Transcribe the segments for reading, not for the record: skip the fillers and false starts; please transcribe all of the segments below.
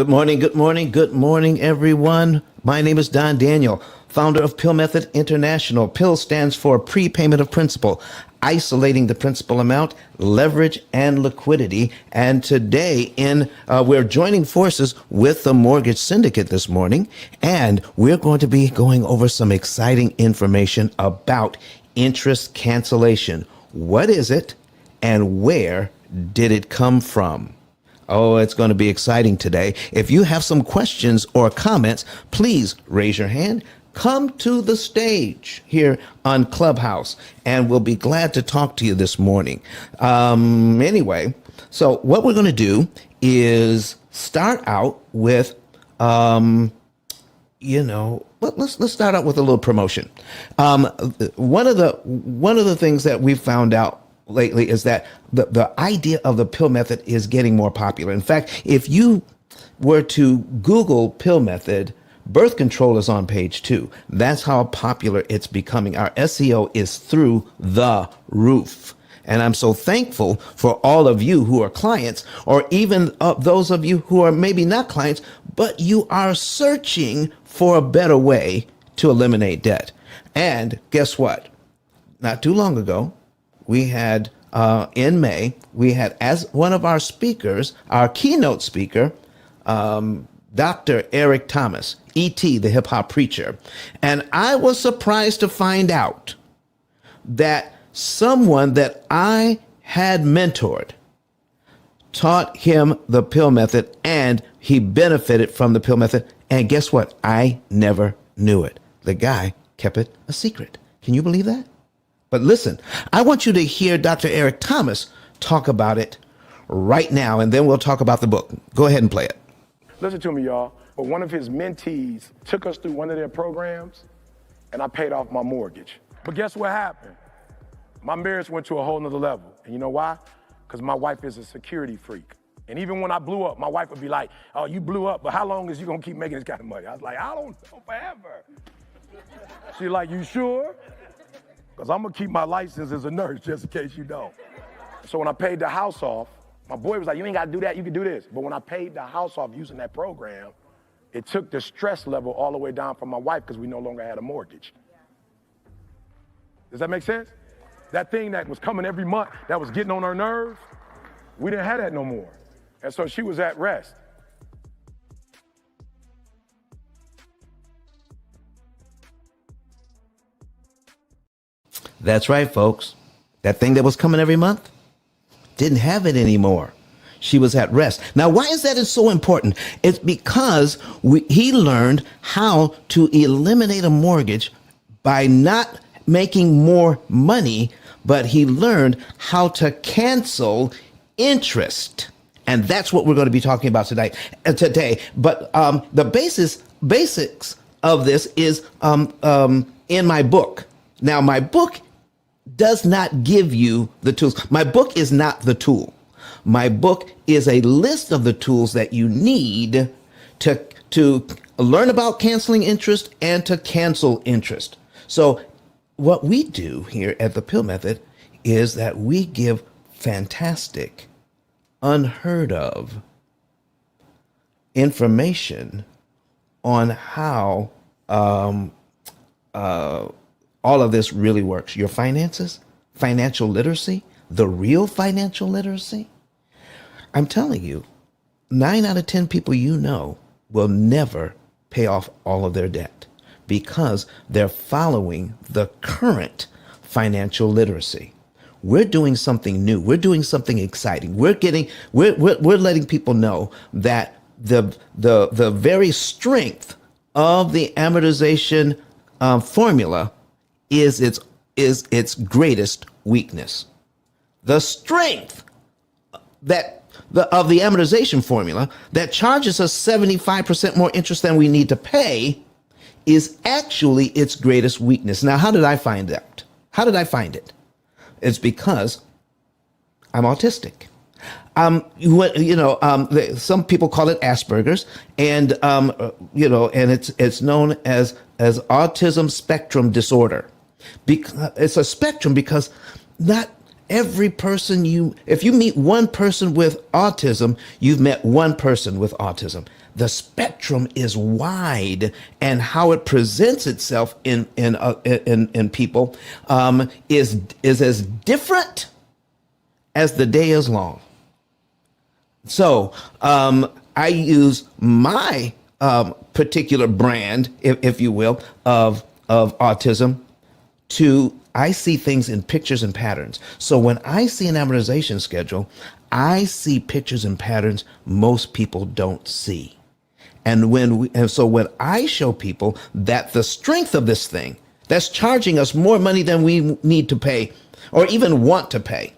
Good morning, good morning, good morning, everyone. My name is Don Daniel, founder of P.I.L.L Method International. P.I.L.L stands for prepayment of principal, isolating the principal amount, leverage, and liquidity. And today, we're joining forces with the mortgage syndicate this morning, and we're going to be going over some exciting information about interest cancellation. What is it, and where did it come from? Oh, it's going to be exciting today. If you have some questions or comments, please raise your hand. Come to the stage here on Clubhouse, and we'll be glad to talk to you this morning. Anyway, so what we're going to do is start out with, let's start out with a little promotion. One of the things that we found out lately is that the idea of the P.I.L.L method is getting more popular. In fact, if you were to Google P.I.L.L method, birth control is on page 2. That's how popular it's becoming. Our SEO is through the roof. And I'm so thankful for all of you who are clients, or even those of you who are maybe not clients, but you are searching for a better way to eliminate debt. And guess what? Not too long ago, we had, in May, we had as one of our speakers, our keynote speaker, Dr. Eric Thomas, E.T., the hip hop preacher. And I was surprised to find out that someone that I had mentored taught him the P.I.L.L method, and he benefited from the P.I.L.L method. And guess what? I never knew it. The guy kept it a secret. Can you believe that? But listen, I want you to hear Dr. Eric Thomas talk about it right now, and then we'll talk about the book. Go ahead and play it. Listen to me, y'all. But one of his mentees took us through one of their programs, and I paid off my mortgage. But guess what happened? My marriage went to a whole nother level. And you know why? Because my wife is a security freak. And even when I blew up, my wife would be like, oh, you blew up, but how long is you gonna keep making this kind of money? I was like, I don't know, forever. She's like, you sure? Because I'm gonna keep my license as a nurse just in case you don't. So when I paid the house off, my boy was like, you ain't gotta do that, you can do this. But when I paid the house off using that program, it took the stress level all the way down from my wife because we no longer had a mortgage. Does that make sense? That thing that was coming every month, that was getting on her nerves, we didn't have that no more. And so she was at rest. That's right, folks. That thing that was coming every month didn't have it anymore. She was at rest. Now, why is that so important? It's because he learned how to eliminate a mortgage by not making more money, but he learned how to cancel interest. And that's what we're going to be talking about today. But the basics of this is in my book. Now, my book does not give you the tools. My book is not the tool. My book is a list of the tools that you need to learn about canceling interest and to cancel interest. So what we do here at the P.I.L.L method is that we give fantastic, unheard of information on how all of this really works. Your finances, financial literacy, the real financial literacy. I'm telling you, 9 out of 10 people you know will never pay off all of their debt because they're following the current financial literacy. We're doing something new. We're doing something exciting. We're letting people know that the very strength of the amortization formula is its greatest weakness. The strength of the amortization formula that charges us 75% more interest than we need to pay is actually its greatest weakness. Now, how did I find out? How did I find it? It's because I'm autistic. Some people call it Asperger's, and it's known as autism spectrum disorder. It's a spectrum because not every person if you meet one person with autism, you've met one person with autism. the spectrum is wide, and how it presents itself in people is as different as the day is long. So I use my particular brand, if you will, of autism I see things in pictures and patterns. So when I see an amortization schedule, I see pictures and patterns most people don't see. And so when I show people that the strength of this thing that's charging us more money than we need to pay or even want to pay,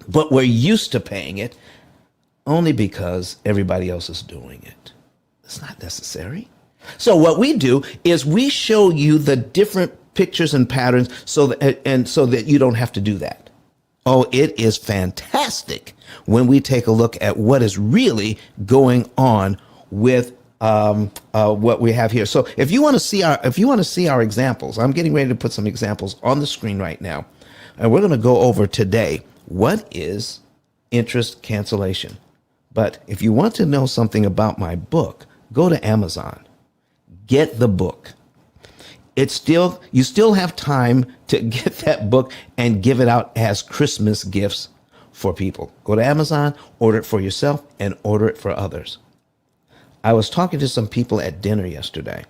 but we're used to paying it only because everybody else is doing it. It's not necessary. So what we do is we show you the different pictures and patterns so that you don't have to do that. Oh, it is fantastic when we take a look at what is really going on with what we have here. So if you want to see our examples, I'm getting ready to put some examples on the screen right now, and we're going to go over today what is interest cancellation. But if you want to know something about my book, go to Amazon, get the book. You still have time to get that book and give it out as Christmas gifts for people. Go to Amazon, order it for yourself, and order it for others. I was talking to some people at dinner yesterday.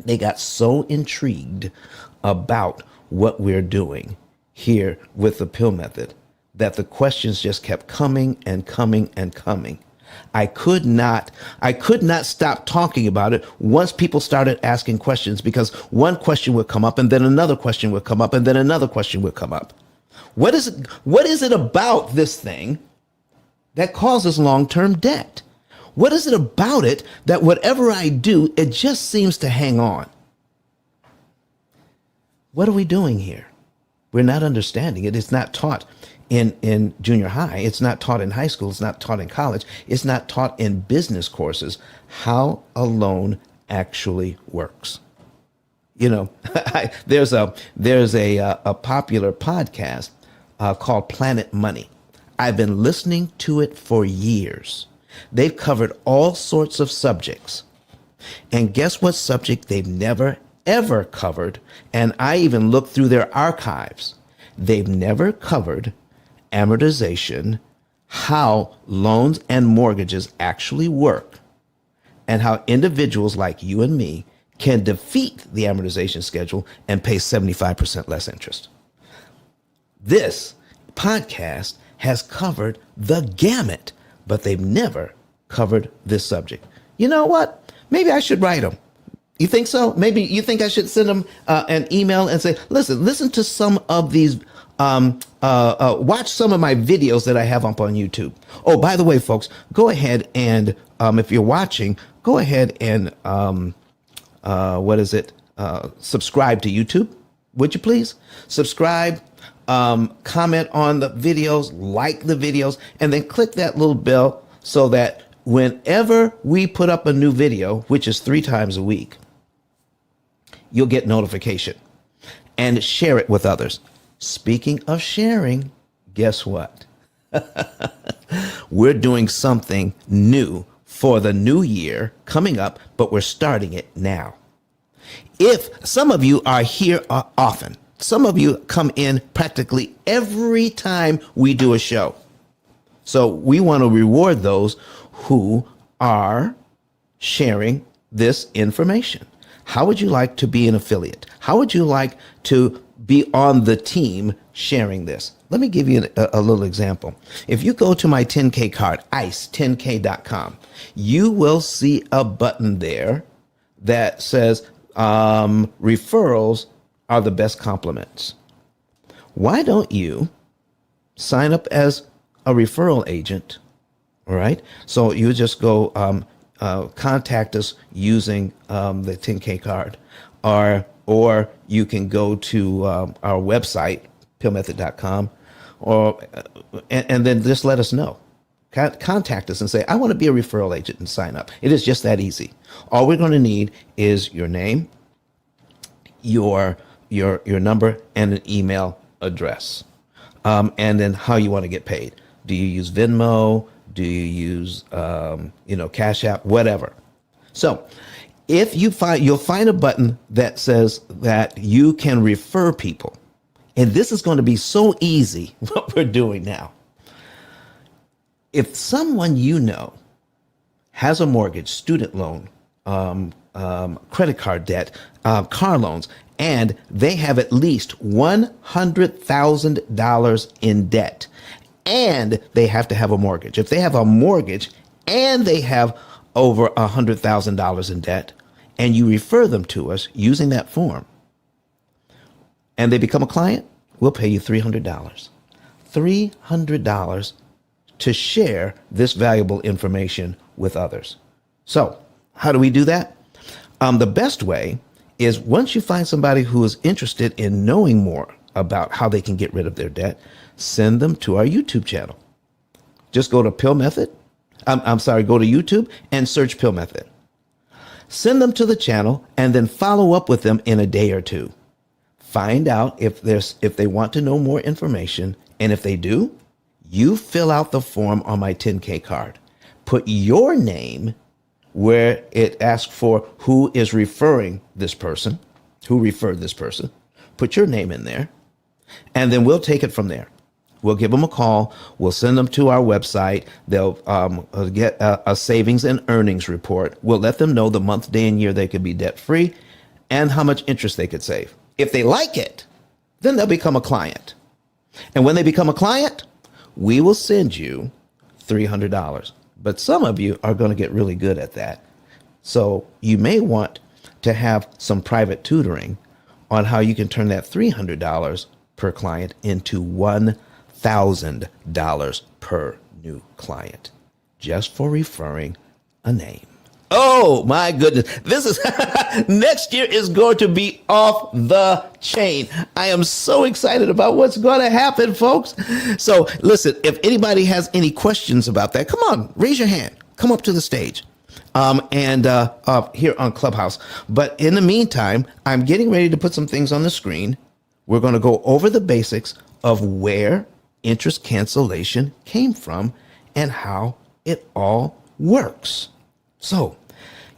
They got so intrigued about what we're doing here with the P.I.L.L method that the questions just kept coming and coming and coming. I could not stop talking about it once people started asking questions, because one question would come up and then another question would come up and then another question would come up. What is it about this thing that causes long-term debt? What is it about it that whatever I do, it just seems to hang on? What are we doing here? We're not understanding it. It's not taught in junior high. It's not taught in high school. It's not taught in college. It's not taught in business courses how a loan actually works. You know, there's a popular podcast called Planet Money. I've been listening to it for years. They've covered all sorts of subjects. And guess what subject they've never, ever covered? And I even looked through their archives. They've never covered amortization, how loans and mortgages actually work, and how individuals like you and me can defeat the amortization schedule and pay 75% less interest. This podcast has covered the gamut, but they've never covered this subject. You know what? Maybe I should write them. You think so? Maybe you think I should send them an email and say, listen to some of these, watch some of my videos that I have up on YouTube. Oh, by the way, folks, go ahead and if you're watching, go ahead and subscribe to YouTube. Would you please subscribe? Comment on the videos, like the videos, and then click that little bell so that whenever we put up a new video, which is 3 times a week, you'll get notification, and share it with others. Speaking of sharing, guess what? We're doing something new for the new year coming up, but we're starting it now. If some of you are here often, some of you come in practically every time we do a show. So we want to reward those who are sharing this information. How would you like to be an affiliate? How would you like to be on the team sharing this? Let me give you a little example. If you go to my 10K card, ice10k.com, you will see a button there that says referrals are the best compliments. Why don't you sign up as a referral agent? All right. So you just go contact us using the 10K card, or you can go to our website, P.I.L.Method.com, and then just let us know. Contact us and say, I want to be a referral agent, and sign up. It is just that easy. All we're going to need is your name, your number, and an email address, and then how you want to get paid. Do you use Venmo? Do you use, Cash App, whatever? So if you'll find a button that says that you can refer people. And this is going to be so easy, what we're doing now. If someone you know has a mortgage, student loan, credit card debt, car loans, and they have at least $100,000 in debt, and they have to have a mortgage. If they have a mortgage and they have over $100,000 in debt, and you refer them to us using that form, and they become a client, we'll pay you $300. $300 to share this valuable information with others. So how do we do that? The best way is once you find somebody who is interested in knowing more about how they can get rid of their debt, send them to our YouTube channel. Just go to P.I.L.L Method. Go to YouTube and search P.I.L.L Method. Send them to the channel and then follow up with them in a day or two. Find out if they want to know more information, and if they do, you fill out the form on my 10K card. Put your name where it asks for who is referring this person, who referred this person. Put your name in there, and then we'll take it from there. We'll give them a call. We'll send them to our website. They'll get a savings and earnings report. We'll let them know the month, day, and year they could be debt-free and how much interest they could save. If they like it, then they'll become a client. And when they become a client, we will send you $300. But some of you are going to get really good at that. So you may want to have some private tutoring on how you can turn that $300 per client into $1,000 per new client, just for referring a name. Oh my goodness. This is next year is going to be off the chain. I am so excited about what's going to happen, folks. So listen, if anybody has any questions about that, come on, raise your hand. Come up to the stage. Here on Clubhouse. But in the meantime, I'm getting ready to put some things on the screen. We're going to go over the basics of where interest cancellation came from and how it all works. So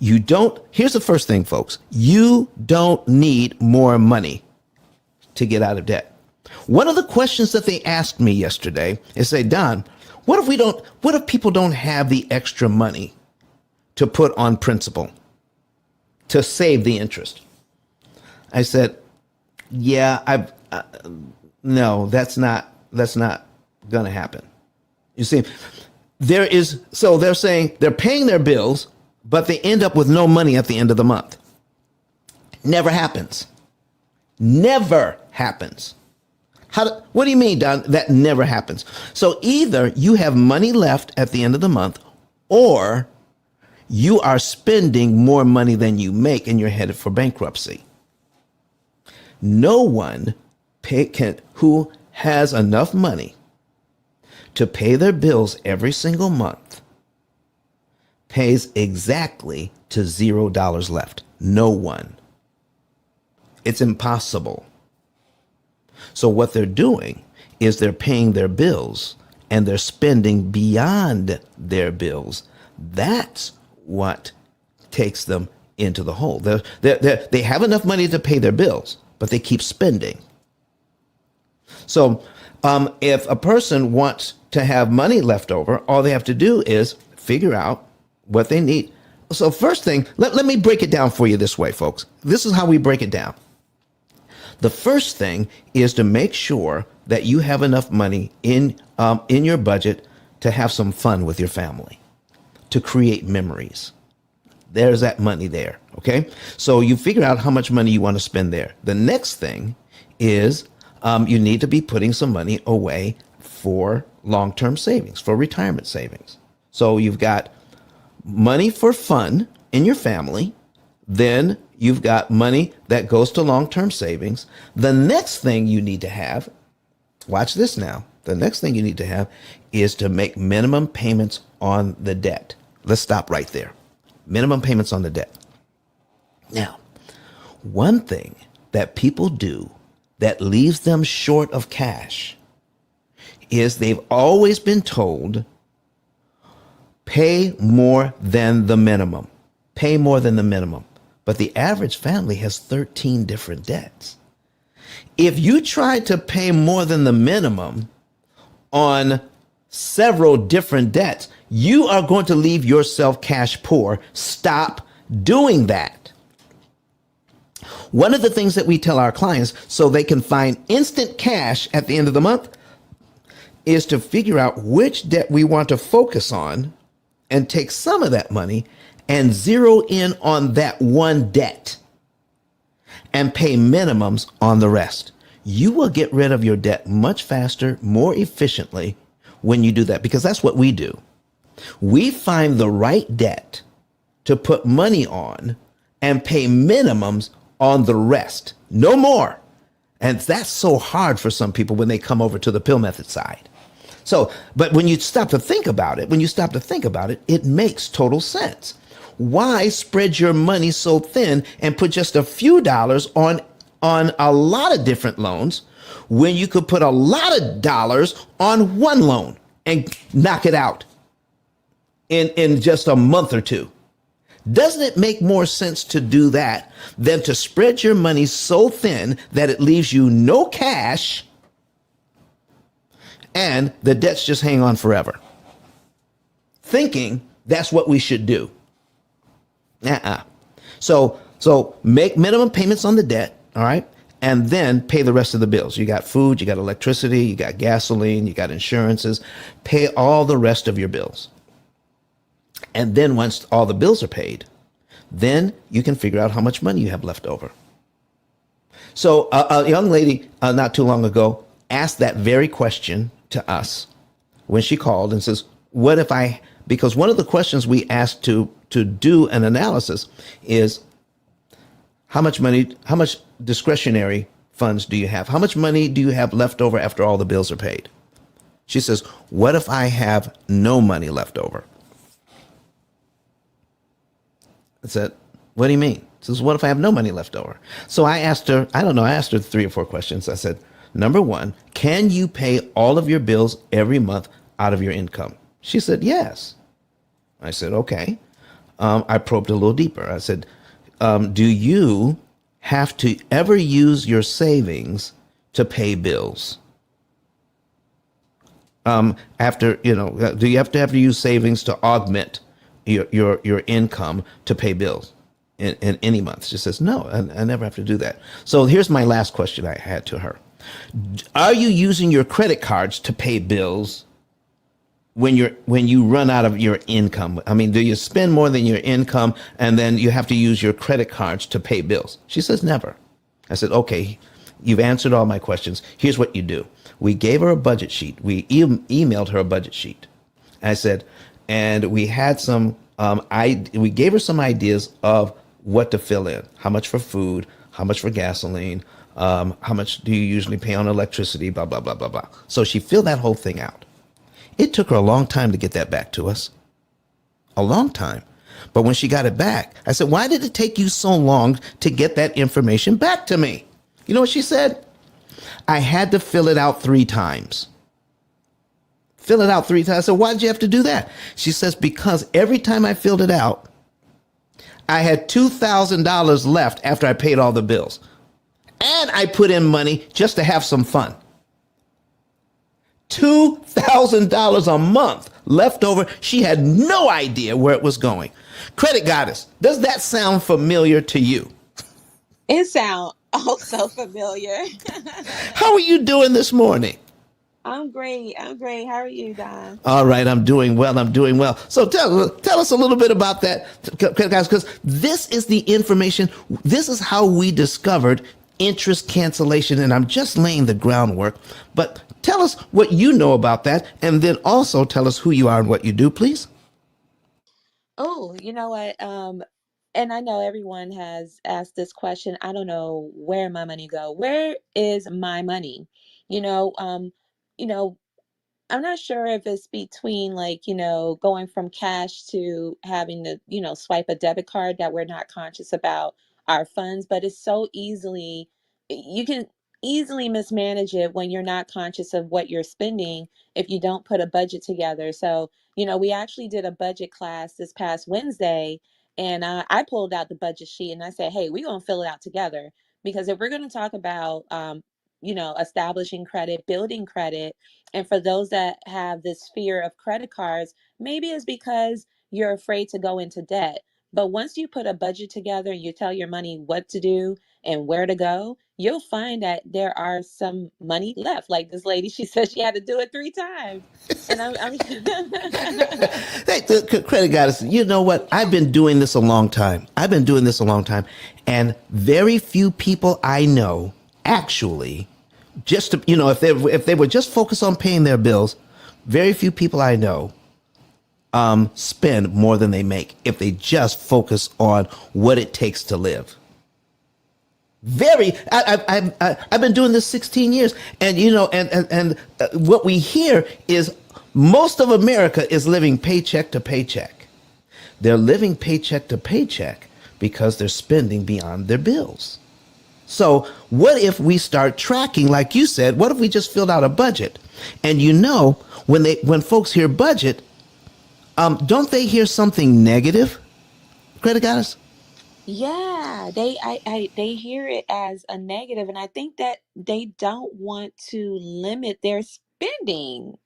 here's the first thing, folks. You don't need more money to get out of debt. One of the questions that they asked me yesterday is, say, Don, what if people don't have the extra money to put on principal to save the interest? I said, yeah, no, that's not going to happen. You see, they're saying they're paying their bills, but they end up with no money at the end of the month. Never happens. Never happens. What do you mean, Don? That never happens. So either you have money left at the end of the month, or you are spending more money than you make and you're headed for bankruptcy. No one who has enough money to pay their bills every single month pays exactly to $0 left. No one. It's impossible. So what they're doing is they're paying their bills and they're spending beyond their bills. That's what takes them into the hole. They have enough money to pay their bills, but they keep spending. So if a person wants to have money left over, all they have to do is figure out what they need. So first thing, let me break it down for you this way, folks. This is how we break it down. The first thing is to make sure that you have enough money in your budget to have some fun with your family, to create memories. There's that money there, okay? So you figure out how much money you want to spend there. The next thing is you need to be putting some money away for long-term savings, for retirement savings. So you've got money for fun in your family. Then you've got money that goes to long-term savings. The next thing you need to have, watch this now. The next thing you need to have is to make minimum payments on the debt. Let's stop right there. Minimum payments on the debt. Now, one thing that people do that leaves them short of cash is they've always been told, Pay more than the minimum. Pay more than the minimum. But the average family has 13 different debts. If you try to pay more than the minimum on several different debts, you are going to leave yourself cash poor. Stop doing that. One of the things that we tell our clients so they can find instant cash at the end of the month is to figure out which debt we want to focus on and take some of that money and zero in on that one debt and pay minimums on the rest. You will get rid of your debt much faster, more efficiently when you do that, because that's what we do. We find the right debt to put money on and pay minimums on the rest. No more. And that's so hard for some people when they come over to the pill method side. So, but when you stop to think about it, it makes total sense. Why spread your money so thin and put just a few dollars on a lot of different loans when you could put a lot of dollars on one loan and knock it out in just a month or two? Doesn't it make more sense to do that than to spread your money so thin that it leaves you no cash and the debts just hang on forever? Thinking that's what we should do. So make minimum payments on the debt, all right? And then pay the rest of the bills. You got food, you got electricity, you got gasoline, you got insurances. Pay all the rest of your bills. And then once all the bills are paid, then you can figure out how much money you have left over. So a young lady not too long ago asked that very question to us when she called and says, what if I, because one of the questions we asked to do an analysis is how much discretionary funds do you have? How much money do you have left over after all the bills are paid? She says, what if I have no money left over? I said, what do you mean? She says, what if I have no money left over? So I asked her, I asked her 3 or 4 questions. I said, number one, can you pay all of your bills every month out of your income? She said, yes. I said, okay. I probed a little deeper. I said, do you have to ever use your savings to pay bills? Do you have to use savings to augment your income to pay bills in any month? She says, no, I never have to do that. So here's my last question I had to her. Are you using your credit cards to pay bills when you run out of your income? I mean, do you spend more than your income and then you have to use your credit cards to pay bills? She says, never. I said, okay, you've answered all my questions. Here's what you do. We gave her a budget sheet. We emailed her a budget sheet. I said, and we had we gave her some ideas of what to fill in. How much for food, how much for gasoline, how much do you usually pay on electricity, blah, blah, blah, blah, blah. So she filled that whole thing out. It took her a long time to get that back to us. A long time. But when she got it back, I said, why did it take you so long to get that information back to me? You know what she said? I had to fill it out 3 times. Fill it out 3 times. I said, why did you have to do that? She says, because every time I filled it out, I had $2,000 left after I paid all the bills. And I put in money just to have some fun. $2,000 a month left over. She had no idea where it was going. Credit Goddess, does that sound familiar to you? It sounds also familiar. How are you doing this morning? I'm great. How are you, Don? All right, I'm doing well. So tell us a little bit about that, guys, because this is the information. This is how we discovered interest cancellation, and I'm just laying the groundwork. But tell us what you know about that, and then also tell us who you are and what you do, please. Oh, you know what? And I know everyone has asked this question. I don't know where my money go. Where is my money? You know, um, you know, I'm not sure if it's between like, going from cash to having to, swipe a debit card that we're not conscious about our funds, but it's so you can easily mismanage it when you're not conscious of what you're spending if you don't put a budget together. So, we actually did a budget class this past Wednesday, and I pulled out the budget sheet and I said, hey, we're going to fill it out together. Because if we're going to talk about, establishing credit, building credit, and for those that have this fear of credit cards, maybe it's because you're afraid to go into debt. But once you put a budget together and you tell your money what to do and where to go, you'll find that there are some money left. Like this lady, she said she had to do it 3 times. And I'm Hey, the credit goddess, you know what? I've been doing this a long time. And very few people I know actually, just to, if they were just focused on paying their bills, very few people I know spend more than they make if they just focus on what it takes to live. I've been doing this 16 years, and what we hear is most of America is living paycheck to paycheck. They're living paycheck to paycheck because they're spending beyond their bills. So what if we start tracking, like you said? What if we just filled out a budget? And when folks hear budget, don't they hear something negative, credit goddess? Yeah, they hear it as a negative, and I think that they don't want to limit their spending.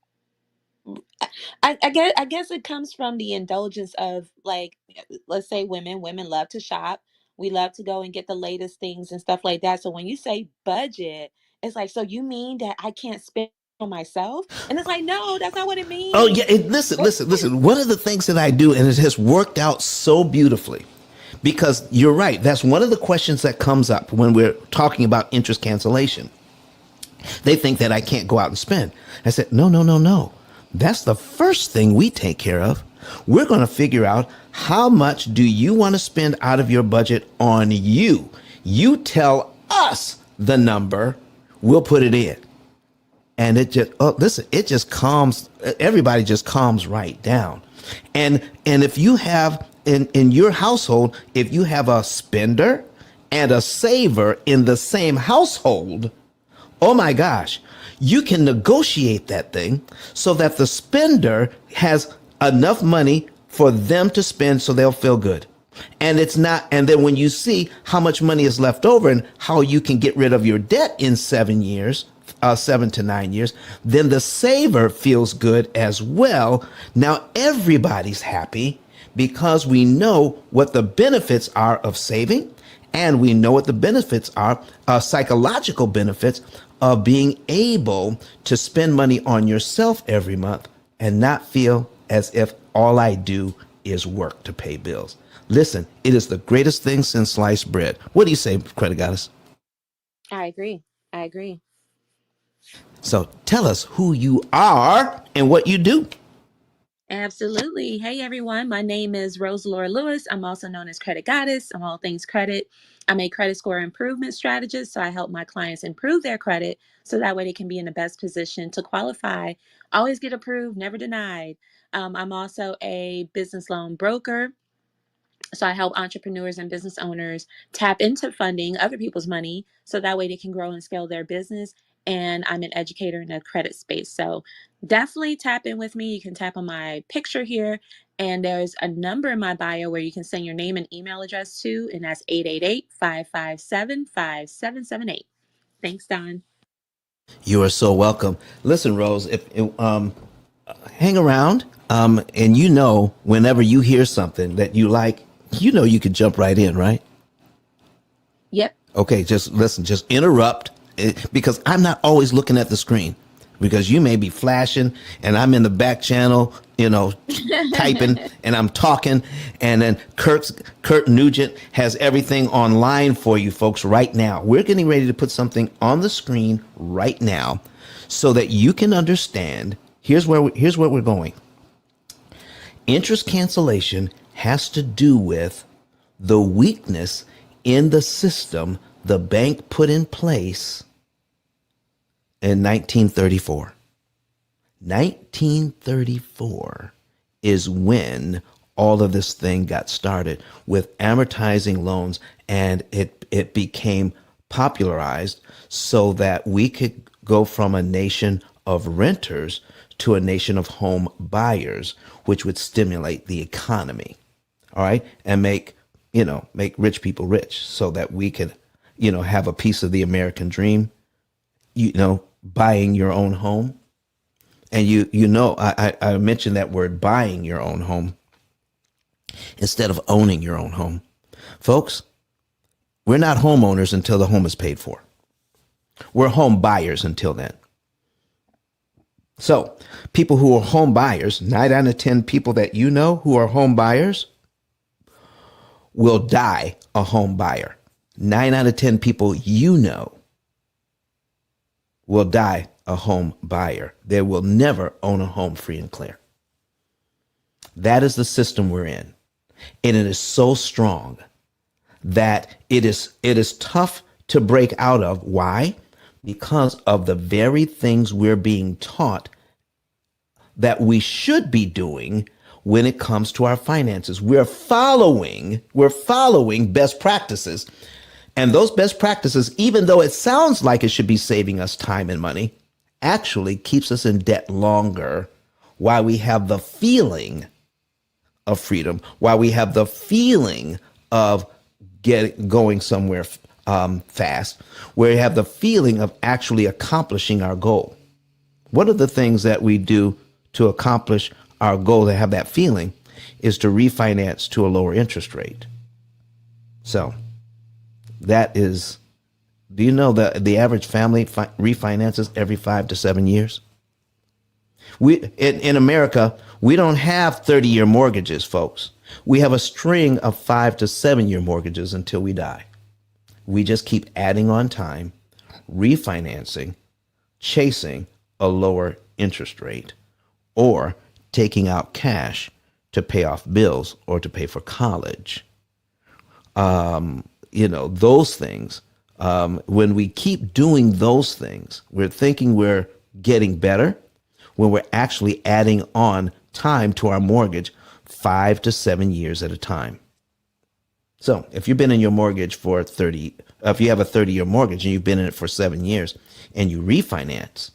I guess it comes from the indulgence of, like, let's say women love to shop. We love to go and get the latest things and stuff like that. So when you say budget, it's like, so you mean that I can't spend on myself? And it's like, no, that's not what it Oh yeah, means. listen. One of the things that I do, and it has worked out so beautifully, because you're right. That's one of the questions that comes up when we're talking about interest cancellation. They think that I can't go out and spend. I said, no, no, no, no. That's the first thing we take care of. We're going to figure out how much do you want to spend out of your budget on you. You tell us the number, we'll put it in. And it just calms, everybody just calms right down. And if you have in your household, if you have a spender and a saver in the same household, oh my gosh, you can negotiate that thing so that the spender has enough money for them to spend so they'll feel good. And then when you see how much money is left over and how you can get rid of your debt in 7 years, 7 to 9 years, then the saver feels good as well. Now everybody's happy because we know what the benefits are of saving, and we know what the benefits are, psychological benefits of being able to spend money on yourself every month and not feel as if all I do is work to pay bills. Listen, it is the greatest thing since sliced bread. What do you say, credit goddess? I agree. I agree. So tell us who you are and what you do. Absolutely. Hey, everyone. My name is Rose Laura Lewis. I'm also known as Credit Goddess. I'm all things credit. I'm a credit score improvement strategist. So I help my clients improve their credit so that way they can be in the best position to qualify. Always get approved, never denied. I'm also a business loan broker. So I help entrepreneurs and business owners tap into funding other people's money so that way they can grow and scale their business. And I'm an educator in the credit space. So definitely tap in with me. You can tap on my picture here. And there's a number in my bio where you can send your name and email address to, and that's 888-557-5778. Thanks, Don. You are so welcome. Listen, Rose, if hang around, and whenever you hear something that you like, you could jump right in, right? Yep. Okay, just listen, just interrupt, because I'm not always looking at the screen, because you may be flashing and I'm in the back channel, typing, and I'm talking, and then Kurt Nugent has everything online for you folks right now. We're getting ready to put something on the screen right now so that you can understand. Here's where we're going. Interest cancellation has to do with the weakness in the system the bank put in place in 1934. 1934 is when all of this thing got started with amortizing loans, and it became popularized so that we could go from a nation of renters to a nation of home buyers, which would stimulate the economy. All right. And make rich people rich so that we could, have a piece of the American dream, buying your own home. And I mentioned that word buying your own home instead of owning your own home. Folks, we're not homeowners until the home is paid for. We're home buyers until then. So people who are home buyers, 9 out of 10 people that you know who are home buyers will die a home buyer. 9 out of 10 people you know will die a home buyer. They will never own a home free and clear. That is the system we're in. And it is so strong that it is tough to break out of. Why? Because of the very things we're being taught that we should be doing when it comes to our finances. We're following best practices. And those best practices, even though it sounds like it should be saving us time and money, actually keeps us in debt longer while we have the feeling of freedom, while we have the feeling of going somewhere fast, where we have the feeling of actually accomplishing our goal. One of the things that we do to accomplish our goal, to have that feeling, is to refinance to a lower interest rate. So that is, do you know that the average family refinances every 5 to 7 years? In America, we don't have 30-year mortgages, folks. We have a string of 5 to 7 year mortgages until we die. We just keep adding on time, refinancing, chasing a lower interest rate, or taking out cash to pay off bills or to pay for college. Those things. When we keep doing those things, we're thinking we're getting better when we're actually adding on time to our mortgage 5 to 7 years at a time. So if you've been in your mortgage for if you have a 30-year mortgage and you've been in it for 7 years and you refinance,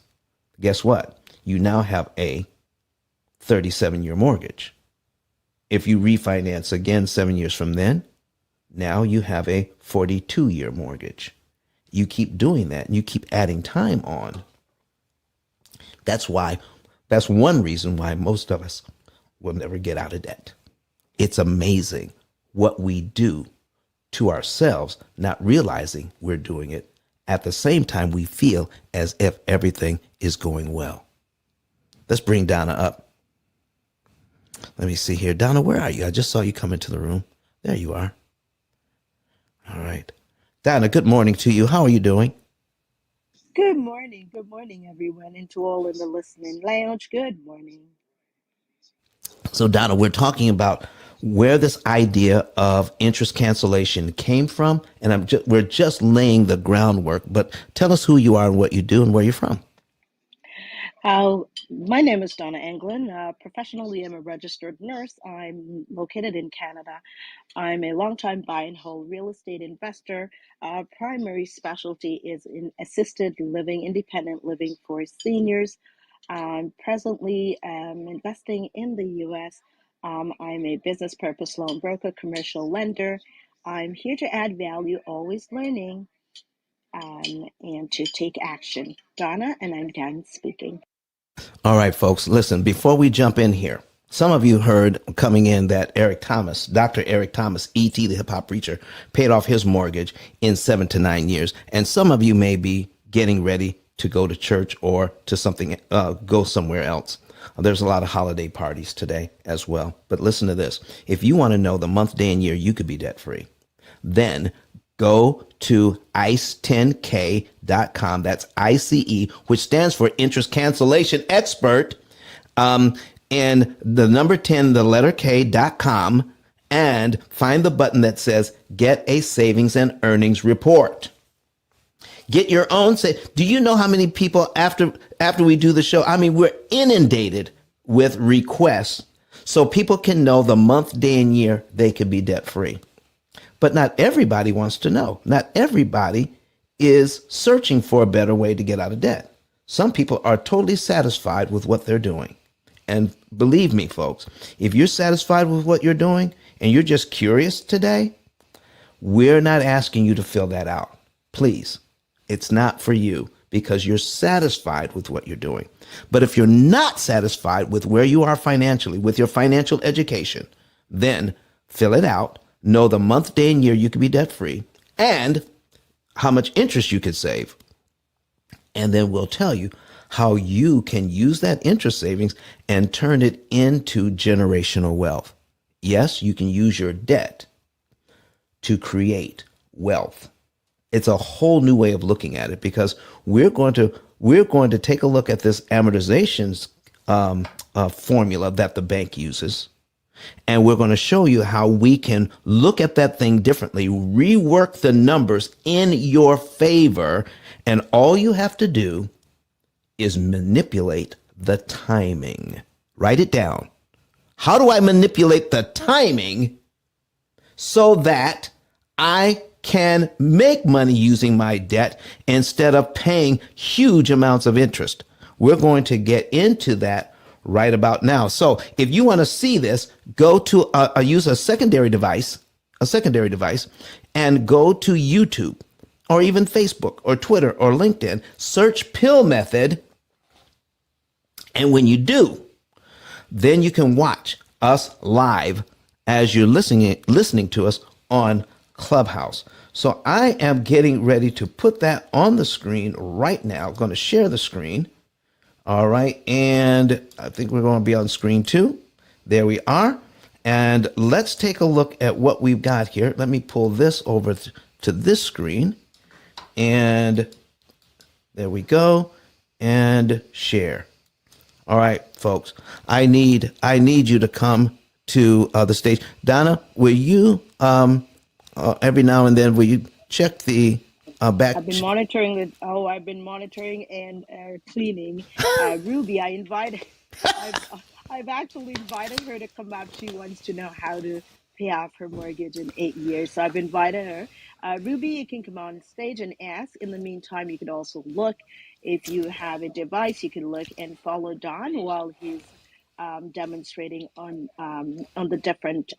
guess what? You now have a 37-year mortgage. If you refinance again 7 years from then, now you have a 42-year mortgage. You keep doing that and you keep adding time on. That's one reason why most of us will never get out of debt. It's amazing what we do to ourselves, not realizing we're doing it. At the same time, we feel as if everything is going well. Let's bring Donna up. Let me see here. Donna, where are you? I just saw you come into the room. There you are. All right. Donna, good morning to you. How are you doing? Good morning. Good morning, everyone, and to all in the listening lounge. Good morning. So, Donna, we're talking about where this idea of interest cancellation came from, and we're just laying the groundwork. But tell us who you are and what you do and where you're from. My name is Donna Anglin. Professionally, I'm a registered nurse. I'm located in Canada. I'm a longtime buy and hold real estate investor. Our primary specialty is in assisted living, independent living for seniors. I'm presently investing in the U.S. I'm a business purpose loan broker, commercial lender. I'm here to add value, always learning, and to take action. Donna, and I'm done speaking. All right, folks, listen, before we jump in here, some of you heard coming in that Dr. Eric Thomas, E.T., the hip hop preacher, paid off his mortgage in 7 to 9 years. And some of you may be getting ready to go to church or to go somewhere else. There's a lot of holiday parties today as well. But listen to this. If you want to know the month, day, and year you could be debt free, then go to ICE10K.com. That's ICE, which stands for Interest Cancellation Expert. And the number 10, the letter K.com, and find the button that says Get a Savings and Earnings Report. Get your own. Do you know how many people after we do the show? I mean, we're inundated with requests so people can know the month, day, and year they could be debt free. But not everybody wants to know. Not everybody is searching for a better way to get out of debt. Some people are totally satisfied with what they're doing. And believe me, folks, if you're satisfied with what you're doing and you're just curious today, we're not asking you to fill that out. Please, it's not for you because you're satisfied with what you're doing. But if you're not satisfied with where you are financially, with your financial education, then fill it out. Know the month, day, and year you could be debt free and how much interest you could save. And then we'll tell you how you can use that interest savings and turn it into generational wealth. Yes, you can use your debt to create wealth. It's a whole new way of looking at it because we're going to take a look at this amortizations formula that the bank uses. And we're going to show you how we can look at that thing differently, rework the numbers in your favor. And all you have to do is manipulate the timing. Write it down. How do I manipulate the timing so that I can make money using my debt instead of paying huge amounts of interest? We're going to get into that right about now. So if you want to see this, go to use a secondary device, and go to YouTube or even Facebook or Twitter or LinkedIn, search P.I.L.L method. And when you do, then you can watch us live as you're listening to us on Clubhouse. So I am getting ready to put that on the screen right now. I'm going to share the screen. All right. And I think we're going to be on screen 2. There we are. And let's take a look at what we've got here. Let me pull this over to this screen. And there we go. And share. All right, folks. I need you to come to the stage. Donna, will you every now and then will you check the back? I've been monitoring it. Oh, I've been monitoring and cleaning. Ruby, I've actually invited her to come up. She wants to know how to pay off her mortgage in 8 years. So I've invited her. Ruby, you can come on stage and ask. In the meantime, you can also look. If you have a device, you can look and follow Don while he's demonstrating on the different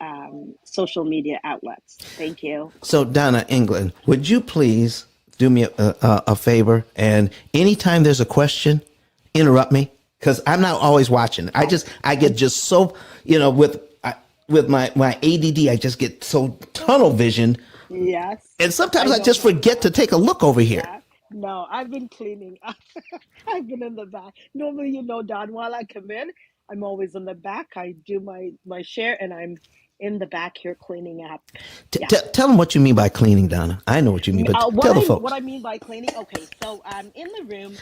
social media outlets. Thank you. So Donna England, would you please do me a favor? And anytime there's a question, interrupt me because I'm not always watching. I get just so, with my ADD, I just get so tunnel vision. Yes. And sometimes I just forget to take a look over here. Yeah. No, I've been cleaning. I've been in the back. Normally, Don, while I come in, I'm always in the back. I do my share and I'm in the back here cleaning up. Yeah. Tell them what you mean by cleaning, Donna. I know what you mean, but tell the folks. What I mean by cleaning, okay, so in the room,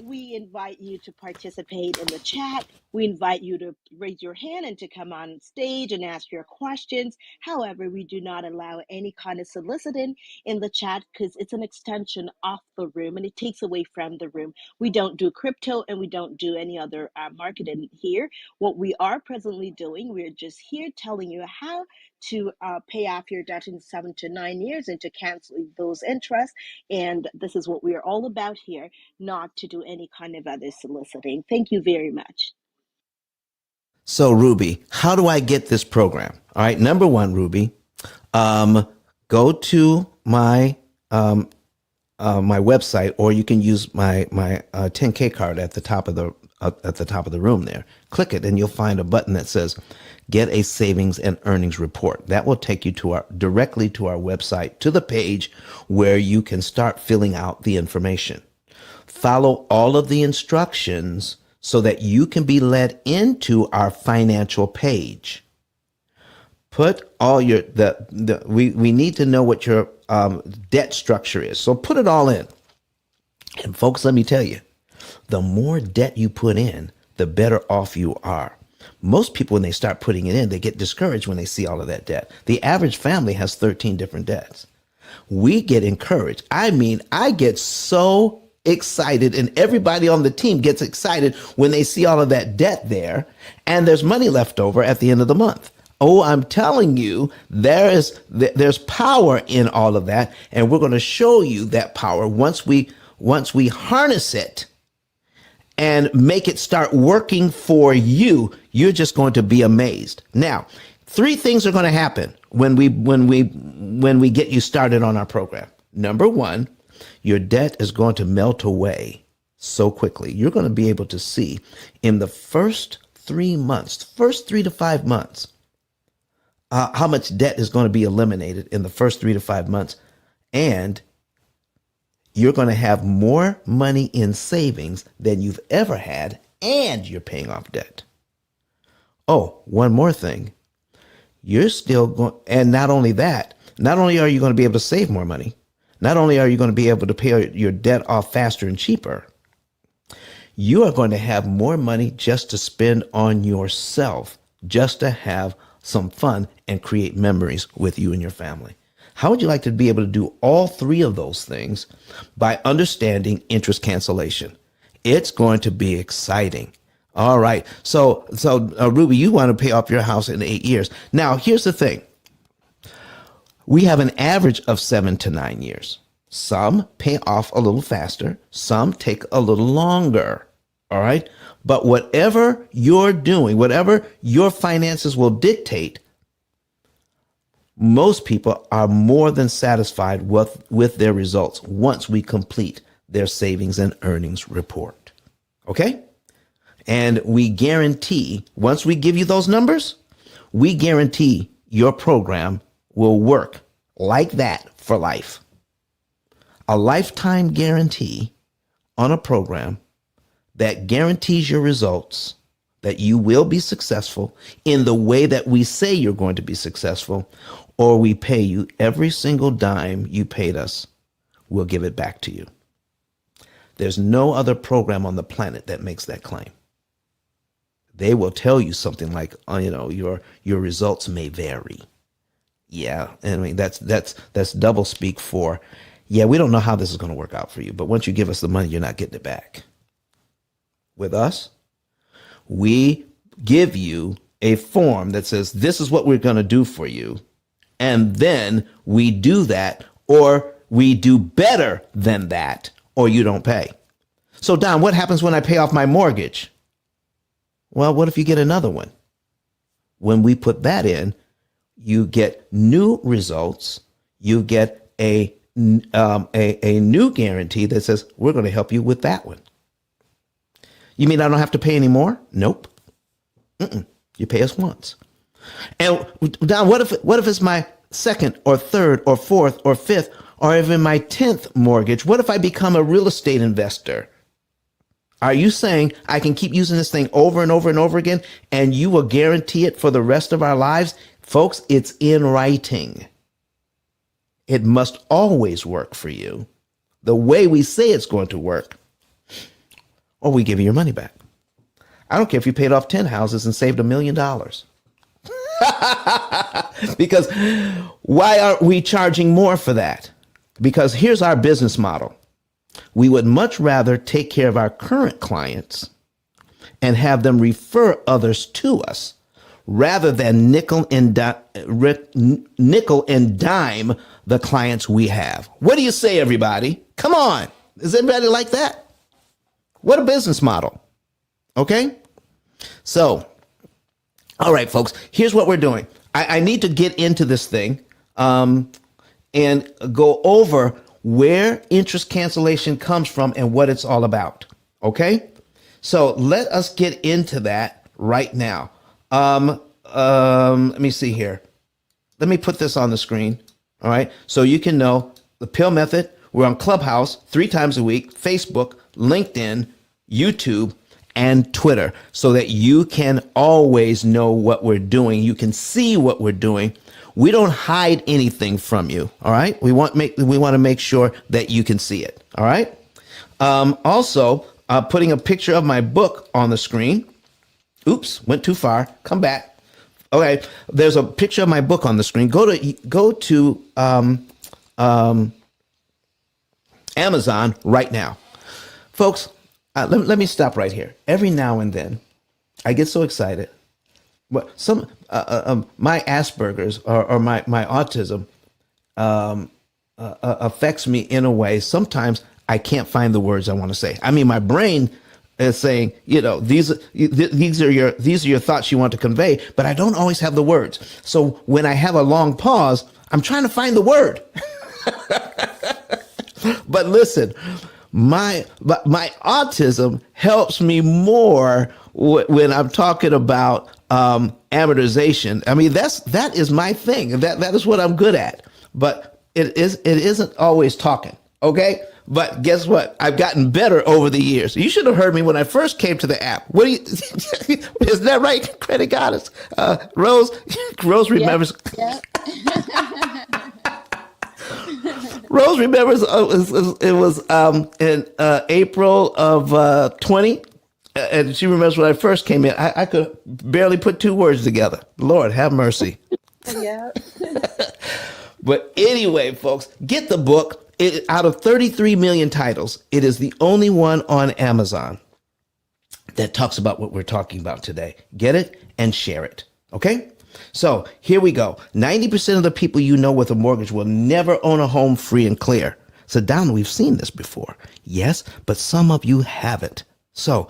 we invite you to participate in the chat. We invite you to raise your hand and to come on stage and ask your questions. However, we do not allow any kind of soliciting in the chat because it's an extension of the room and it takes away from the room. We don't do crypto and we don't do any other marketing here. What we are presently doing, we're just here telling you how to pay off your debt in 7 to 9 years and to cancel those interests. And this is what we are all about here, not to do any kind of other soliciting. Thank you very much. So Ruby, how do I get this program? All right. Number one, Ruby, go to my my website, or you can use my 10K card at the top of the room there. Click it and you'll find a button that says get a savings and earnings report. That will take you directly to our website, to the page where you can start filling out the information. Follow all of the instructions so that you can be led into our financial page. Put all your we need to know what your debt structure is. So put it all in. And folks, let me tell you, the more debt you put in, the better off you are. Most people, when they start putting it in, they get discouraged when they see all of that debt. The average family has 13 different debts. We get encouraged. I mean, I get so excited, and everybody on the team gets excited when they see all of that debt there and there's money left over at the end of the month. Oh, I'm telling you, there's power in all of that, and we're going to show you that power once we harness it and make it start working for you. You're just going to be amazed. Now, three things are going to happen when we get you started on our program. Number one, your debt is going to melt away so quickly. You're going to be able to see in the first 3 months, first 3 to 5 months, how much debt is going to be eliminated in the first 3 to 5 months. And you're going to have more money in savings than you've ever had, and you're paying off debt. Oh, one more thing. You're still going, and not only that, not only are you going to be able to save more money, not only are you going to be able to pay your debt off faster and cheaper, you are going to have more money just to spend on yourself, just to have some fun and create memories with you and your family. How would you like to be able to do all three of those things by understanding interest cancellation? It's going to be exciting. All right. So Ruby, you want to pay off your house in 8 years. Now, here's the thing. We have an average of 7 to 9 years. Some pay off a little faster. Some take a little longer. All right. But whatever you're doing, whatever your finances will dictate, most people are more than satisfied with their results once we complete their savings and earnings report. Okay? And we guarantee, once we give you those numbers, we guarantee your program will work like that for life. A lifetime guarantee on a program that guarantees your results, that you will be successful in the way that we say you're going to be successful, or we pay you every single dime you paid us, we'll give it back to you. There's no other program on the planet that makes that claim. They will tell you something like, your results may vary. Yeah, I mean that's double speak for, yeah, we don't know how this is going to work out for you, but once you give us the money, you're not getting it back. With us, we give you a form that says this is what we're going to do for you, and then we do that, or we do better than that, or you don't pay. So Don, what happens when I pay off my mortgage? Well, what if you get another one? When we put that in, you get new results. You get a new guarantee that says we're going to help you with that one. You mean I don't have to pay any more? Nope. You pay us once. And Don, what if it's my second or third or fourth or fifth or even my 10th mortgage? What if I become a real estate investor? Are you saying I can keep using this thing over and over and over again and you will guarantee it for the rest of our lives? Folks, it's in writing. It must always work for you the way we say it's going to work, or we give you your money back. I don't care if you paid off 10 houses and saved $1 million. Because why aren't we charging more for that? Because here's our business model. We would much rather take care of our current clients and have them refer others to us rather than nickel and dime the clients we have. What do you say, everybody? Come on. Is anybody like that? What a business model. Okay? So, all right, folks, here's what we're doing. I need to get into this thing and go over where interest cancellation comes from and what it's all about. Okay? So let us get into that right now. Let me see here. Let me put this on the screen. All right. So you can know the P.I.L.L method. We're on Clubhouse 3 times a week, Facebook, LinkedIn, YouTube, and Twitter, so that you can always know what we're doing. You can see what we're doing. We don't hide anything from you. All right. We want to make sure that you can see it. All right. Also, putting a picture of my book on the screen. Oops, went too far. Come back. Okay, there's a picture of my book on the screen. Go to Amazon right now, folks. Let me stop right here. Every now and then, I get so excited Well, some my Asperger's or my autism affects me in a way. Sometimes I can't find the words I want to say. I mean, my brain is saying, these are your thoughts you want to convey, but I don't always have the words. So when I have a long pause, I'm trying to find the word. But listen, my autism helps me more when I'm talking about amortization. I mean, that is my thing. That is what I'm good at. But it isn't always talking. Okay. But guess what? I've gotten better over the years. You should have heard me when I first came to the app. What do you? Is that right? Credit goddess, Rose remembers. Yep. Rose remembers it was in April of 20, and she remembers when I first came in. I could barely put two words together. Lord have mercy. Yeah. But anyway, folks, get the book. Out of 33 million titles, it is the only one on Amazon that talks about what we're talking about today. Get it and share it. Okay? So here we go. 90% of the people you know with a mortgage will never own a home free and clear. So, Don, we've seen this before. Yes, but some of you haven't. So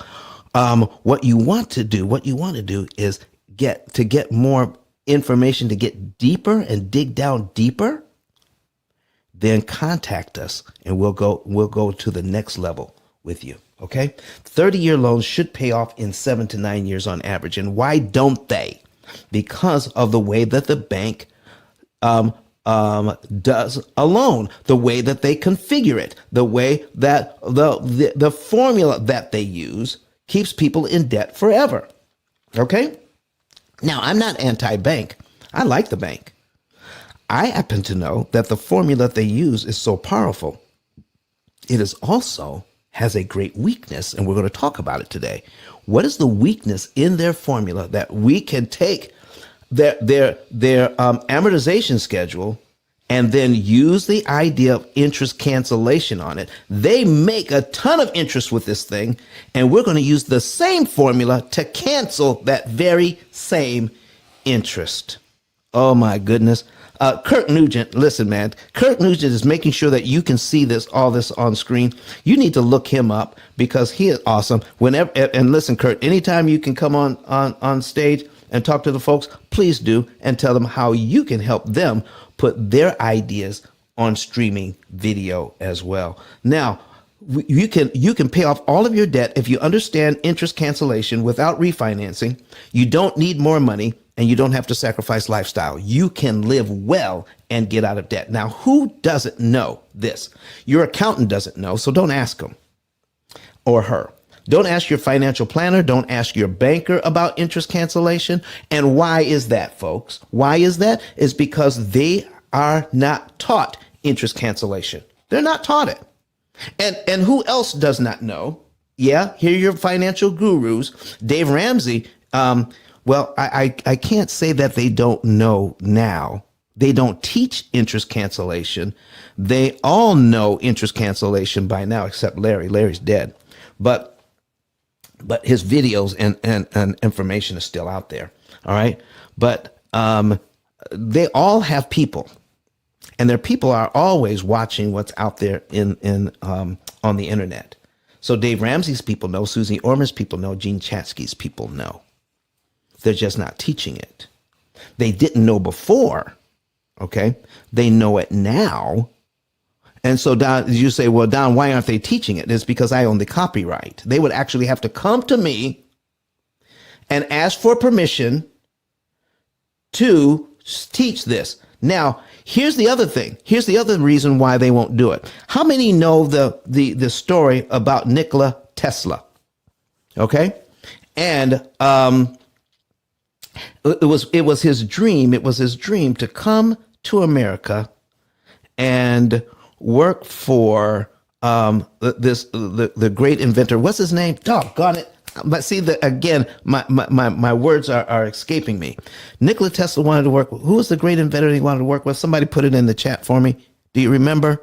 what you want to do is get more information, to get deeper and dig down deeper. Then contact us and we'll go to the next level with you. Okay? 30-year loans should pay off in 7 to 9 years on average. And why don't they? Because of the way that the bank does a loan, the way that they configure it, the way that the formula that they use keeps people in debt forever. Okay? Now, I'm not anti-bank. I like the bank. I happen to know that the formula they use is so powerful. It is also has a great weakness, and we're going to talk about it today. What is the weakness in their formula that we can take their amortization schedule and then use the idea of interest cancellation on it? They make a ton of interest with this thing, and we're going to use the same formula to cancel that very same interest. Oh my goodness. Kirk Nugent, listen, man. Kirk Nugent is making sure that you can see all this on screen. You need to look him up because he is awesome. Whenever, and listen, Kirk, anytime you can come on stage and talk to the folks, please do, and tell them how you can help them put their ideas on streaming video as well. Now, you can pay off all of your debt if you understand interest cancellation without refinancing. You don't need more money, and you don't have to sacrifice lifestyle. You can live well and get out of debt. Now, who doesn't know this? Your accountant doesn't know, so don't ask him or her. Don't ask your financial planner. Don't ask your banker about interest cancellation. And why is that, folks? Why is that? It's because they are not taught interest cancellation. They're not taught it. And who else does not know? Yeah, here are your financial gurus. Dave Ramsey, well, I can't say that they don't know now. They don't teach interest cancellation. They all know interest cancellation by now, except Larry. Larry's dead. But his videos and information is still out there. All right. But they all have people. And their people are always watching what's out there on the internet. So Dave Ramsey's people know, Susie Ormer's people know, Gene Chatsky's people know. They're just not teaching it. They didn't know before, okay? They know it now. And so, Don, you say, well, Don, why aren't they teaching it? It's because I own the copyright. They would actually have to come to me and ask for permission to teach this. Now, here's the other thing. Here's the other reason why they won't do it. How many know the story about Nikola Tesla? Okay? And it was his dream. It was his dream to come to America and work for the great inventor. What's his name? Doggone it. But see, again, my words are escaping me. Nikola Tesla wanted to work with, who was the great inventor he wanted to work with? Somebody put it in the chat for me. Do you remember?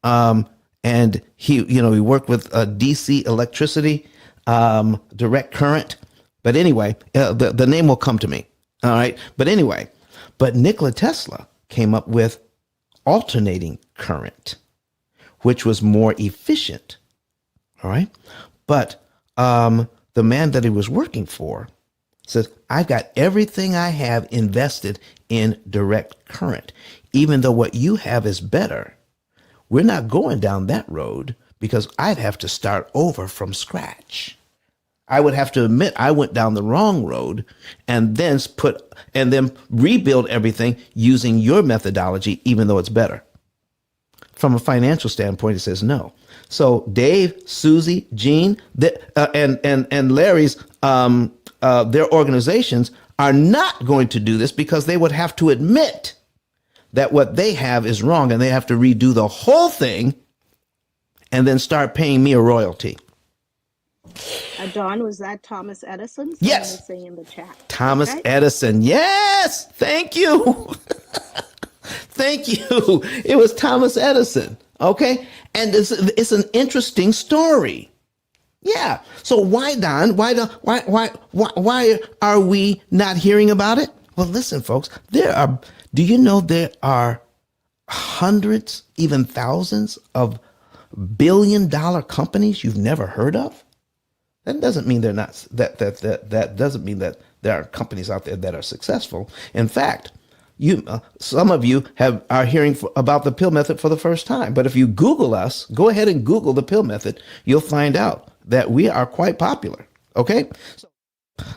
And he worked with DC electricity, direct current. But anyway, the name will come to me. All right. But anyway, but Nikola Tesla came up with alternating current, which was more efficient. All right. But the man that he was working for says, I've got everything I have invested in direct current. Even though what you have is better, we're not going down that road because I'd have to start over from scratch. I would have to admit I went down the wrong road and then rebuild everything using your methodology, even though it's better. From a financial standpoint, it says no. So Dave, Susie, Gene, and Larry's their organizations are not going to do this because they would have to admit that what they have is wrong and they have to redo the whole thing and then start paying me a royalty. Don, was that Thomas Edison? Someone Yes. is saying in the chat. Thomas Okay. Edison. Yes. Thank you. Thank you. It was Thomas Edison. Okay. And it's an interesting story. Yeah. So why, Don? Why are we not hearing about it? Well, listen, folks, do you know there are hundreds, even thousands of billion-dollar companies you've never heard of? That doesn't mean they're not, that doesn't mean that there are companies out there that are successful. In fact, some of you are hearing about the P.I.L.L method for the first time. But if you Google us, go ahead and Google the P.I.L.L method, you'll find out that we are quite popular. Okay, so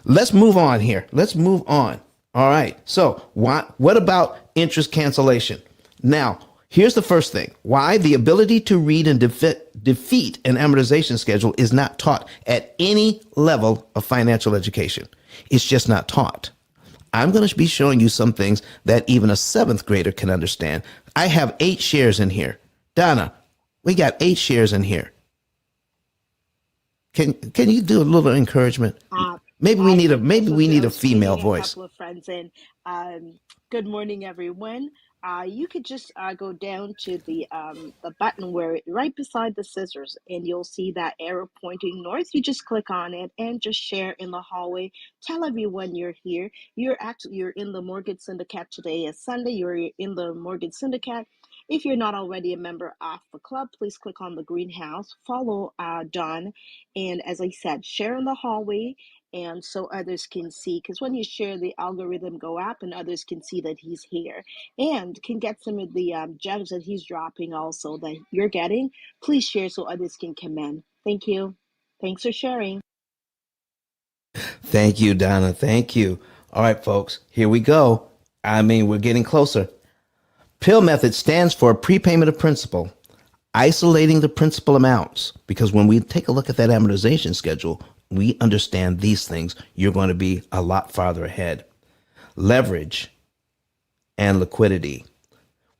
let's move on here. Let's move on. All right. So what about interest cancellation? Now, here's the first thing. Why the ability to read and defeat an amortization schedule is not taught at any level of financial education. It's just not taught. I'm going to be showing you some things that even a 7th grader can understand. I have 8 shares in here. Donna, we got 8 shares in here. Can you do a little encouragement? Maybe we need a female voice. A couple of friends in. Good morning, everyone. You could just go down to the button where right beside the scissors, and you'll see that arrow pointing north. You just click on it and just share in the hallway. Tell everyone you're here. You're in the Mortgage Syndicate. Today is Sunday. You're in the Mortgage Syndicate. If you're not already a member of the club, please click on the greenhouse. Follow Don, and as I said, share in the hallway. And so others can see, because when you share, the algorithm go up and others can see that he's here and can get some of the gems that he's dropping also that you're getting. Please share so others can come in. Thank you. Thanks for sharing. Thank you, Donna. Thank you. All right, folks, here we go. We're getting closer. P.I.L.L method stands for prepayment of principal, isolating the principal amounts, because when we take a look at that amortization schedule, we understand these things, you're going to be a lot farther ahead. Leverage and liquidity.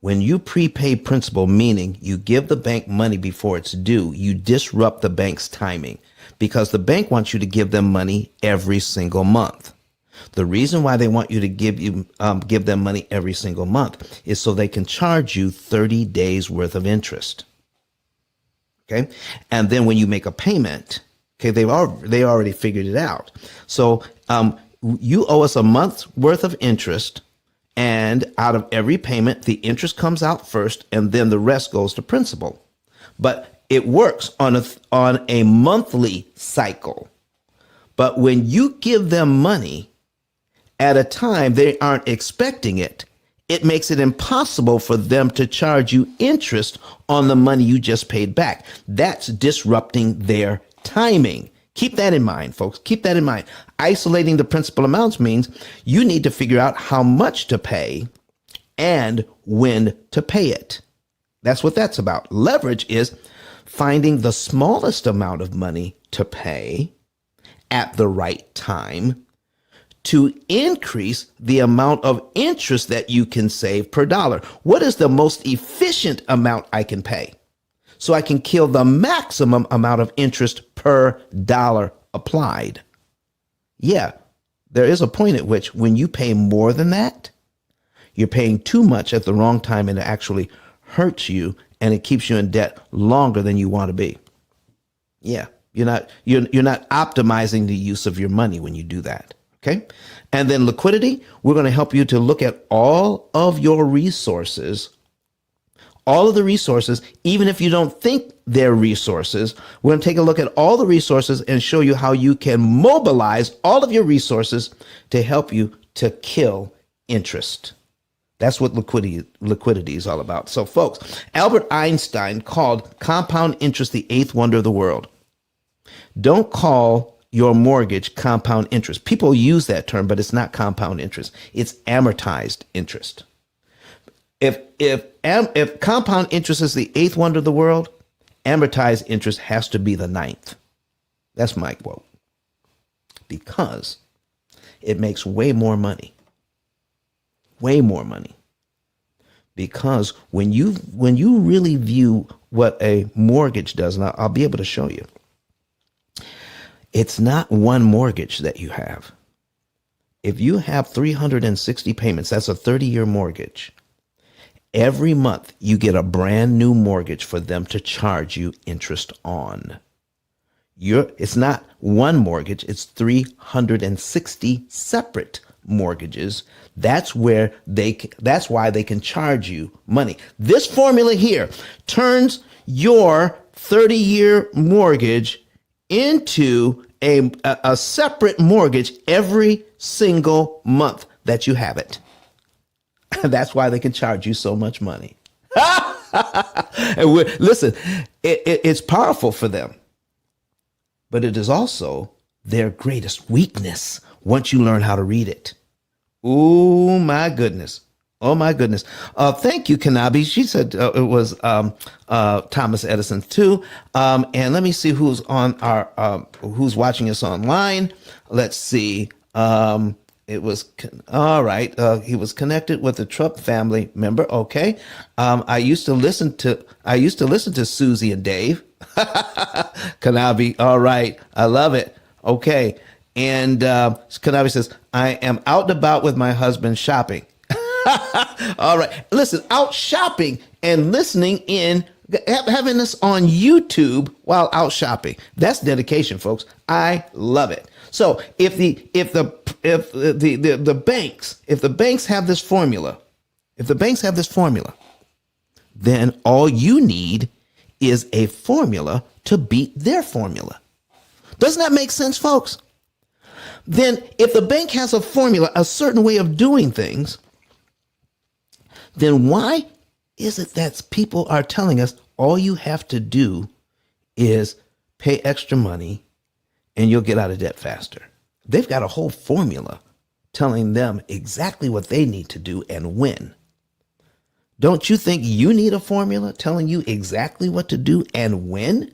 When you prepay principal, meaning you give the bank money before it's due, you disrupt the bank's timing because the bank wants you to give them money every single month. The reason why they want you to give them money every single month is so they can charge you 30 days worth of interest. Okay. And then when you make a payment, okay, they already figured it out. So you owe us a month's worth of interest, and out of every payment, the interest comes out first, and then the rest goes to principal. But it works on a monthly cycle. But when you give them money at a time they aren't expecting it, it makes it impossible for them to charge you interest on the money you just paid back. That's disrupting their timing. Keep that in mind, folks. Keep that in mind. Isolating the principal amounts means you need to figure out how much to pay and when to pay it. That's what that's about. Leverage is finding the smallest amount of money to pay at the right time to increase the amount of interest that you can save per dollar. What is the most efficient amount I can pay so I can kill the maximum amount of interest per dollar applied? Yeah, there is a point at which when you pay more than that, you're paying too much at the wrong time, and it actually hurts you and it keeps you in debt longer than you want to be. Yeah, You're not optimizing the use of your money when you do that. Okay. And then liquidity, we're going to help you to look at all of your resources, all of the resources, even if you don't think they're resources. We're going to take a look at all the resources and show you how you can mobilize all of your resources to help you to kill interest. That's what liquidity is all about. So, folks, Albert Einstein called compound interest the eighth wonder of the world. Don't call your mortgage compound interest. People use that term, but it's not compound interest. It's amortized interest. If compound interest is the eighth wonder of the world, amortized interest has to be the ninth. That's my quote. Because it makes way more money. Way more money. Because when you really view what a mortgage does, and I'll be able to show you, it's not one mortgage that you have. If you have 360 payments, that's a 30-year mortgage. Every month you get a brand new mortgage for them to charge you interest on. It's not one mortgage, it's 360 separate mortgages. That's why they can charge you money. This formula here turns your 30-year mortgage into a separate mortgage every single month that you have it. That's why they can charge you so much money. And listen, it's powerful for them, but it is also their greatest weakness once you learn how to read it. Oh, my goodness. Oh, my goodness. Thank you, Kanabi. She said it was Thomas Edison, too. And let me see who's on who's watching us online. Let's see. It was all right. He was connected with a Trump family member. Okay. I used to listen to Susie and Dave. Kanabi. All right. I love it. Okay. And Kanabi says, I am out and about with my husband shopping. All right. Listen, out shopping and listening in, having this on YouTube while out shopping. That's dedication, folks. I love it. So if the banks have this formula, then all you need is a formula to beat their formula. Doesn't that make sense, folks? Then if the bank has a formula, a certain way of doing things, then why is it that people are telling us all you have to do is pay extra money and you'll get out of debt faster? They've got a whole formula telling them exactly what they need to do and when. Don't you think you need a formula telling you exactly what to do and when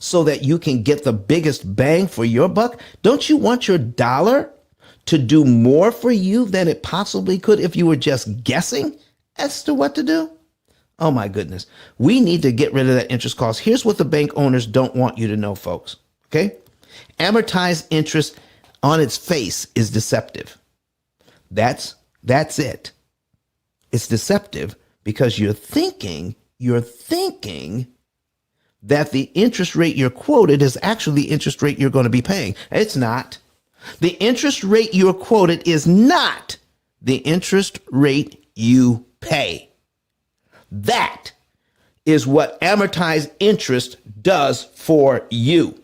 so that you can get the biggest bang for your buck? Don't you want your dollar to do more for you than it possibly could if you were just guessing as to what to do? Oh, my goodness. We need to get rid of that interest cost. Here's what the bank owners don't want you to know, folks. Okay? Amortized interest on its face is deceptive. That's it. It's deceptive because you're thinking that the interest rate you're quoted is actually the interest rate you're going to be paying. It's not. The interest rate you're quoted is not the interest rate you pay. That is what amortized interest does for you.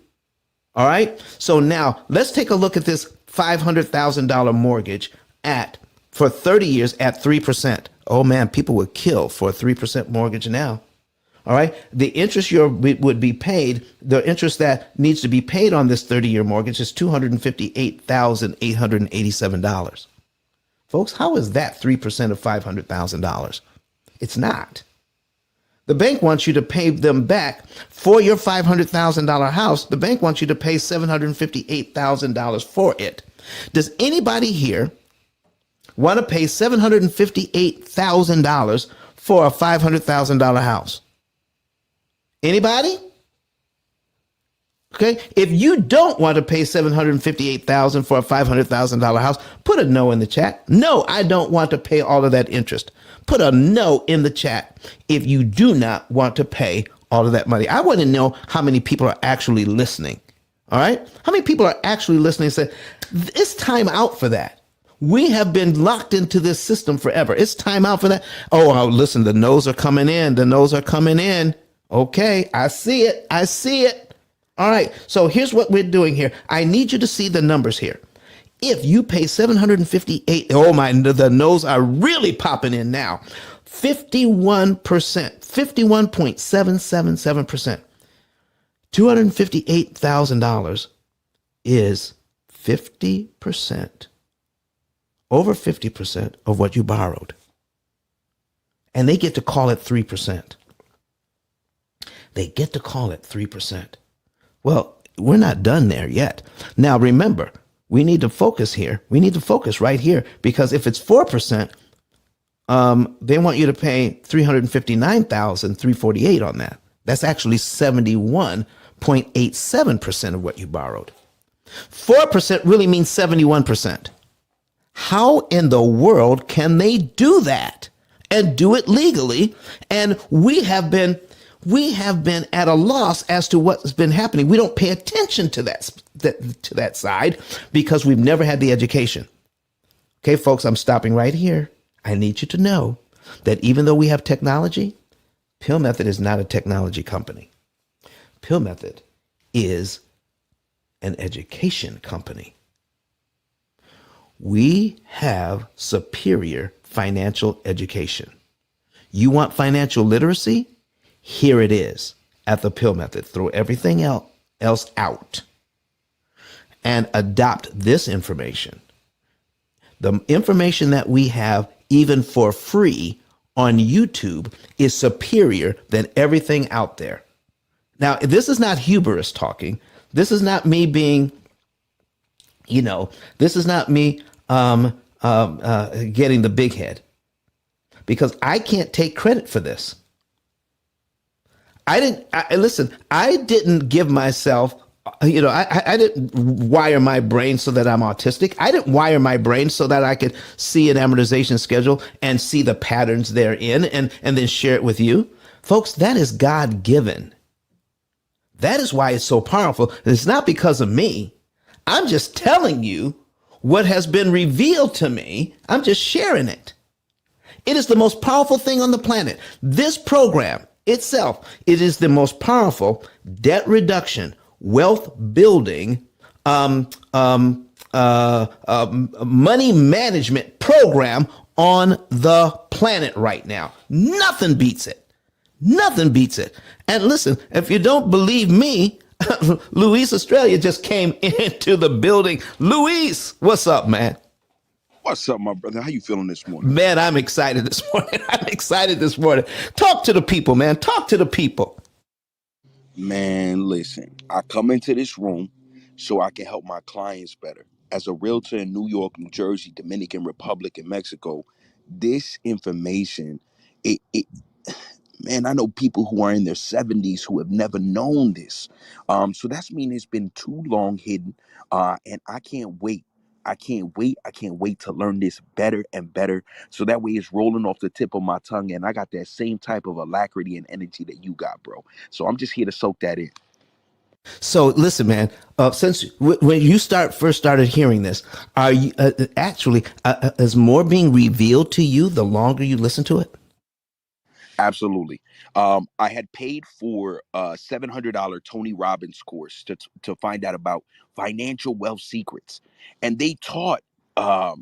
All right. So now let's take a look at this $500,000 mortgage for 30 years at 3%. Oh, man, people would kill for a 3% mortgage now. All right. The interest would be paid. The interest that needs to be paid on this 30-year mortgage is $258,887. Folks, how is that 3% of $500,000? It's not. The bank wants you to pay them back for your $500,000 house. The bank wants you to pay $758,000 for it. Does anybody here want to pay $758,000 for a $500,000 house? Anybody? Okay. If you don't want to pay $758,000 for a $500,000 house, put a no in the chat. No, I don't want to pay all of that interest. Put a no in the chat if you do not want to pay all of that money. I want to know how many people are actually listening. All right? How many people are actually listening and say, it's time out for that? We have been locked into this system forever. It's time out for that. Oh, listen, the no's are coming in. The no's are coming in. Okay, I see it. I see it. All right, so here's what we're doing here. I need you to see the numbers here. If you pay 758, oh my, the no's are really popping in now. 51%, 51.777%. $258,000 is 50%, over 50% of what you borrowed. And they get to call it 3%. They get to call it 3%. Well, we're not done there yet. Now, remember, we need to focus here. We need to focus right here, because if it's 4%, they want you to pay $359,348 on that. That's actually 71.87% of what you borrowed. 4% really means 71%. How in the world can they do that and do it legally? And we have been at a loss as to what's been happening. We don't pay attention to that side because we've never had the education. Okay, folks, I'm stopping right here. I need you to know that even though we have technology, P.I.L.L Method is not a technology company. P.I.L.L Method is an education company. We have superior financial education. You want financial literacy? Here it is at the P.I.L.L Method. Throw everything else out and adopt this information. The information that we have, even for free on YouTube, is superior than everything out there. Now, this is not hubris talking. This is not me being, this is not me getting the big head, because I can't take credit for this. I didn't give myself, I didn't wire my brain so that I'm autistic. I didn't wire my brain so that I could see an amortization schedule and see the patterns therein and then share it with you. Folks, that is God given. That is why it's so powerful. It's not because of me. I'm just telling you what has been revealed to me. I'm just sharing it. It is the most powerful thing on the planet. This program itself, it is the most powerful debt reduction, wealth building, money management program on the planet right now. Nothing beats it. Nothing beats it. And listen, if you don't believe me, Luis Australia just came into the building. Luis, what's up, man? What's up, my brother? How you feeling this morning? Man, I'm excited this morning. I'm excited this morning. Talk to the people, man. Talk to the people. Man, listen, I come into this room so I can help my clients better. As a realtor in New York, New Jersey, Dominican Republic, and Mexico, this information, it man, I know people who are in their 70s who have never known this. So that's mean it's been too long hidden. And I can't wait. I can't wait. I can't wait to learn this better and better. So that way it's rolling off the tip of my tongue. And I got that same type of alacrity and energy that you got, bro. So I'm just here to soak that in. So listen, man. Since when you first started hearing this, are you actually is more being revealed to you the longer you listen to it? Absolutely. I had paid for a $700 Tony Robbins course to find out about financial wealth secrets, and they taught a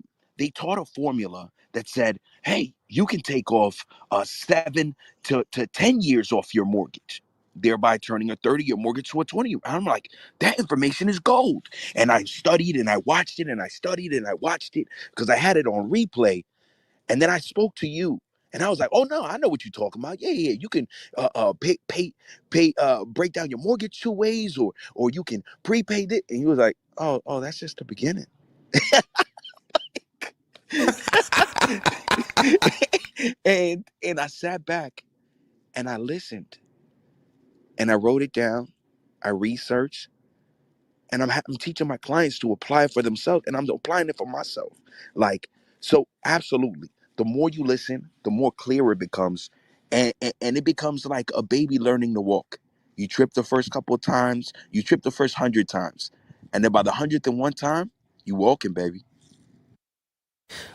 formula that said, "Hey, you can take off 7 to 10 years off your mortgage." Thereby turning a 30-year mortgage to a 20-year. I'm like, that information is gold. And I studied and I watched it and I studied and I watched it because I had it on replay. And then I spoke to you, and I was like, "Oh no, I know what you're talking about. Yeah, yeah. You can break down your mortgage 2 ways, or you can prepay it." And he was like, "Oh, that's just the beginning." and I sat back and I listened and I wrote it down. I researched, and I'm teaching my clients to apply it for themselves, and I'm applying it for myself. Like, so absolutely, the more you listen, the more clear it becomes. and it becomes like a baby learning to walk. You trip the first couple of times, you trip the first 100 times, and then by the 100th and 1 time, you walking, baby.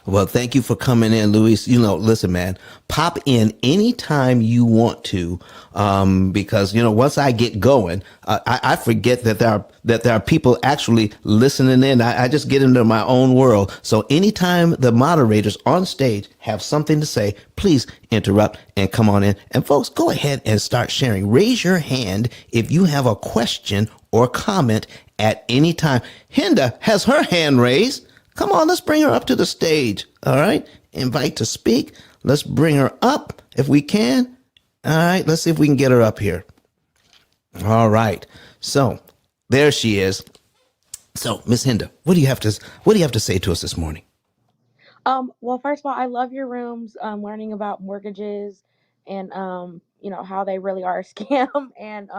Well, thank you for coming in, Luis. Listen, man, pop in anytime you want to, because once I get going, I forget that there are people actually listening in. I just get into my own world. So anytime the moderators on stage have something to say, please interrupt and come on in. And folks, go ahead and start sharing. Raise your hand if you have a question or comment at any time. Hinda has her hand raised. Come on, let's bring her up to the stage. All right. Invite to speak. Let's bring her up if we can. All right. Let's see if we can get her up here. All right. So there she is. So, Miss Hinda, what do you have to say to us this morning? Well, first of all, I love your rooms, learning about mortgages and how they really are a scam and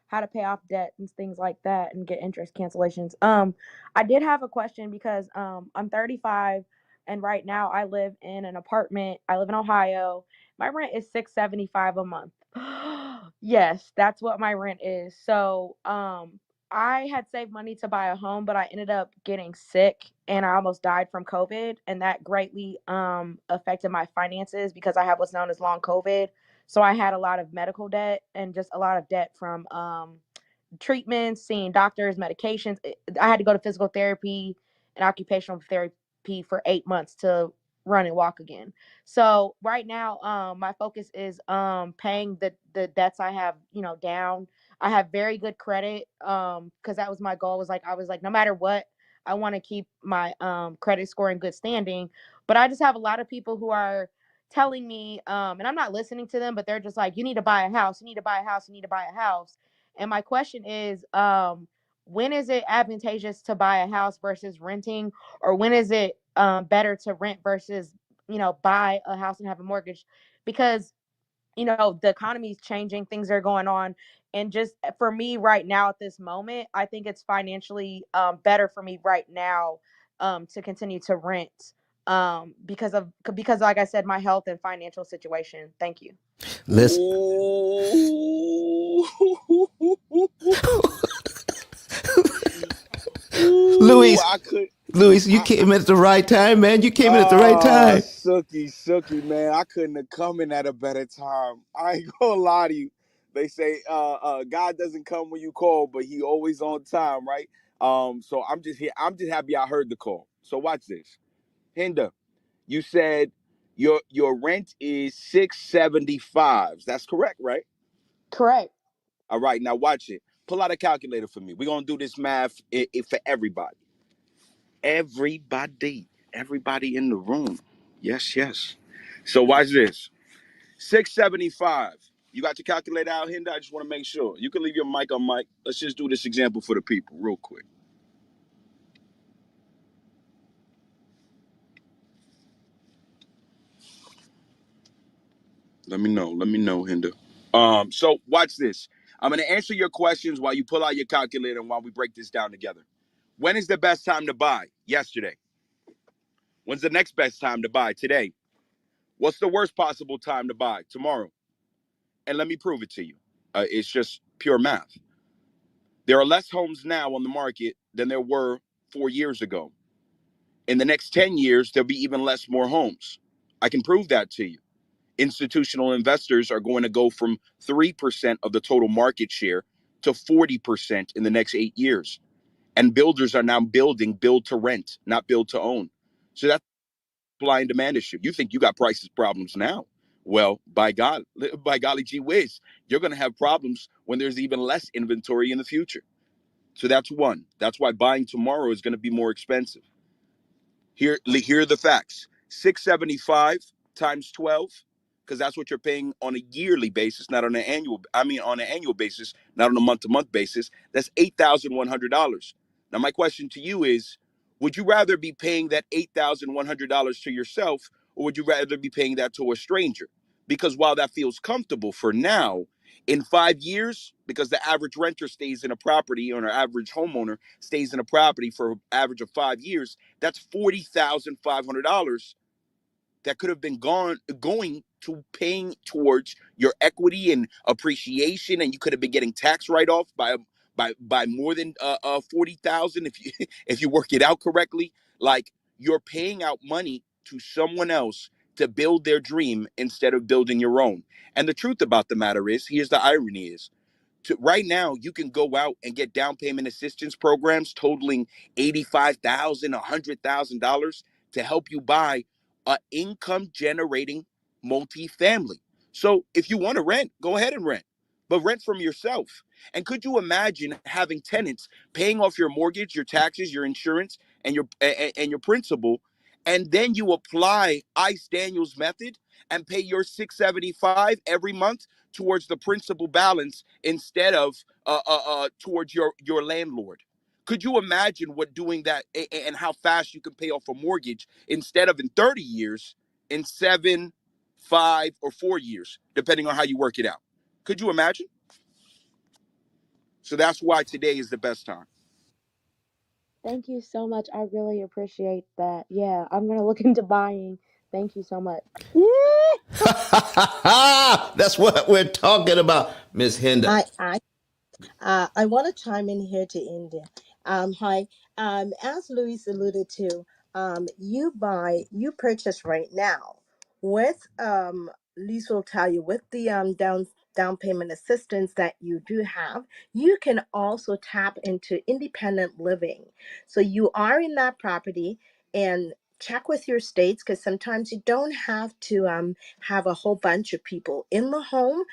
how to pay off debt and things like that and get interest cancellations. I did have a question because I'm 35 and right now I live in an apartment. I live in Ohio. My rent is 675 a month. Yes, that's what my rent is. So, I had saved money to buy a home, but I ended up getting sick and I almost died from COVID. And that greatly affected my finances because I have what's known as long COVID. So I had a lot of medical debt and just a lot of debt from treatments, seeing doctors, medications. I had to go to physical therapy and occupational therapy for 8 months to run and walk again. So right now, my focus is paying the debts I have, down. I have very good credit because that was my goal. Was like I was like no matter what, I want to keep my credit score in good standing. But I just have a lot of people who are telling me, and I'm not listening to them, but they're just like, you need to buy a house, you need to buy a house, you need to buy a house. And my question is, when is it advantageous to buy a house versus renting, or when is it better to rent versus buy a house and have a mortgage? Because the economy is changing, things are going on, and just for me right now at this moment, I think it's financially better for me right now to continue to rent because like I said, my health and financial situation. Thank you. Listen, Ooh. Ooh, Luis, I could. Luis, you I, came at the right time, man. You came in at the right time. Sookie, man. I couldn't have come in at a better time. I ain't gonna lie to you. They say God doesn't come when you call, but he always on time, right? So I'm just here. I'm just happy I heard the call. So watch this. Hinda, you said your rent is 675. That's correct, right? Correct. All right, now watch it. Pull out a calculator for me. We're gonna do this math for everybody. Everybody in the room. Yes, yes. So watch this. 675. You got your calculator out, Hinda? I just want to make sure. You can leave your mic on mic. Let's just do this example for the people real quick. Let me know. Let me know, Hinda. So watch this. I'm gonna answer your questions while you pull out your calculator and while we break this down together. When is the best time to buy? Yesterday. When's the next best time to buy? Today. What's the worst possible time to buy? Tomorrow. And let me prove it to you. It's just pure math. There are less homes now on the market than there were 4 years ago. In the next 10 years, there'll be even less more homes. I can prove that to you. Institutional investors are going to go from 3% of the total market share to 40% in the next 8 years. And builders are now building build to rent, not build to own. So that's supply and demand issue. You think you got prices problems now? Well, by golly gee whiz, you're going to have problems when there's even less inventory in the future. So that's one. That's why buying tomorrow is going to be more expensive. Here are the facts. 675 times 12, because that's what you're paying on a yearly basis, not on an annual. I mean, on an annual basis, not on a month-to-month basis. That's $8,100. Now, my question to you is: would you rather be paying that $8,100 to yourself, or would you rather be paying that to a stranger? Because while that feels comfortable for now, in 5 years, because the average renter stays in a property, or an average homeowner stays in a property for an average of 5 years, that's $40,500 that could have been going to paying towards your equity and appreciation, and you could have been getting tax write-off by more than 40,000 if you if you work it out correctly. Like, you're paying out money to someone else to build their dream instead of building your own. And the truth about the matter is, here's the irony is, right now you can go out and get down payment assistance programs totaling $85,000, $100,000 to help you buy a income generating multifamily. So if you want to rent, go ahead and rent, but rent from yourself. And could you imagine having tenants paying off your mortgage, your taxes, your insurance, and your principal, and then you apply Ice Daniels method and pay your 675 every month towards the principal balance instead of towards your landlord? Could you imagine what doing that, and how fast you can pay off a mortgage instead of in 30 years, in 7, 5, or 4 years, depending on how you work it out? Could you imagine? So that's why today is the best time. Thank you so much. I really appreciate that. Yeah, I'm gonna look into buying. Thank you so much. That's what we're talking about, Miss Hinda. I want to chime in here to India. Hi. As Luis alluded to, you purchase right now with, Luis will tell you, with the down payment assistance that you do have, you can also tap into independent living. So you are in that property, and check with your states, because sometimes you don't have to have a whole bunch of people in the home.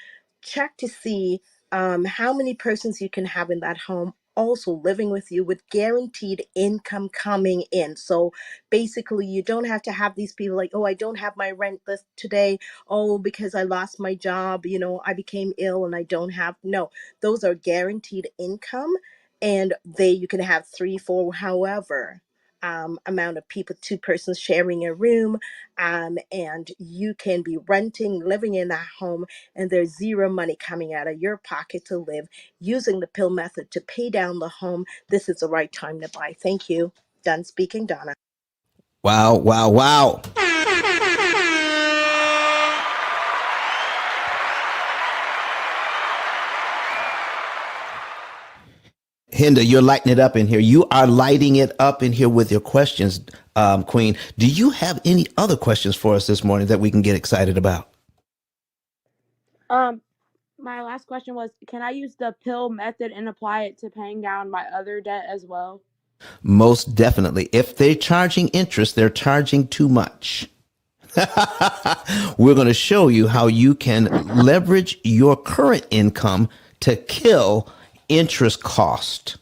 Check to see how many persons you can have in that home also living with you with guaranteed income coming in. So basically, you don't have to have these people like, oh, I don't have my rent this today. Oh, because I lost my job, I became ill and I don't have. No, those are guaranteed income, and you can have 3, 4, however amount of people, 2 persons sharing a room, and you can be renting, living in that home, and there's zero money coming out of your pocket to live. Using the P.I.L.L method to pay down the home, this is the right time to buy. Thank you. Done speaking, Donna. Wow, wow, wow. Hinda, you're lighting it up in here. You are lighting it up in here with your questions, Queen. Do you have any other questions for us this morning that we can get excited about? Um, my last question was, can I use the P.I.L.L method and apply it to paying down my other debt as well? Most definitely. If they're charging interest, they're charging too much. We're going to show you how you can leverage your current income to kill interest cost.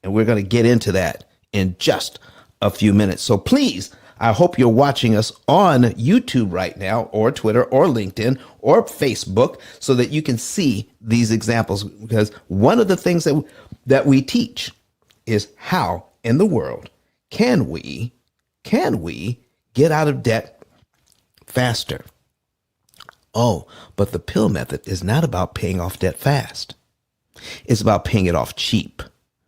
And we're going to get into that in just a few minutes. So please, I hope you're watching us on YouTube right now, or Twitter, or LinkedIn, or Facebook, so that you can see these examples. Because one of the things that we teach is how in the world can we get out of debt faster? Oh, but the P.I.L.L method is not about paying off debt fast. It's about paying it off cheap.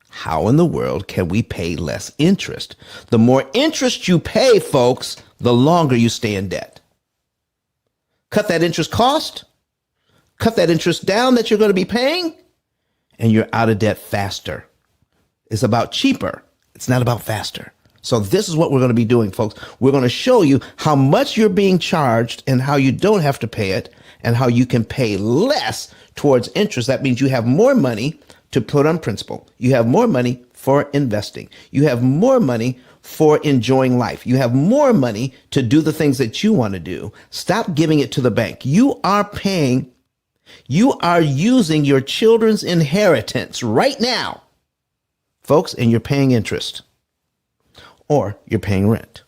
How in the world can we pay less interest? The more interest you pay, folks, the longer you stay in debt. Cut that interest cost, cut that interest down that you're going to be paying, and you're out of debt faster. It's about cheaper. It's not about faster. So this is what we're going to be doing, folks. We're going to show you how much you're being charged and how you don't have to pay it, and how you can pay less towards interest. That means you have more money to put on principal. You have more money for investing. You have more money for enjoying life. You have more money to do the things that you want to do. Stop giving it to the bank. You are using your children's inheritance right now, folks, and you're paying interest, or you're paying rent.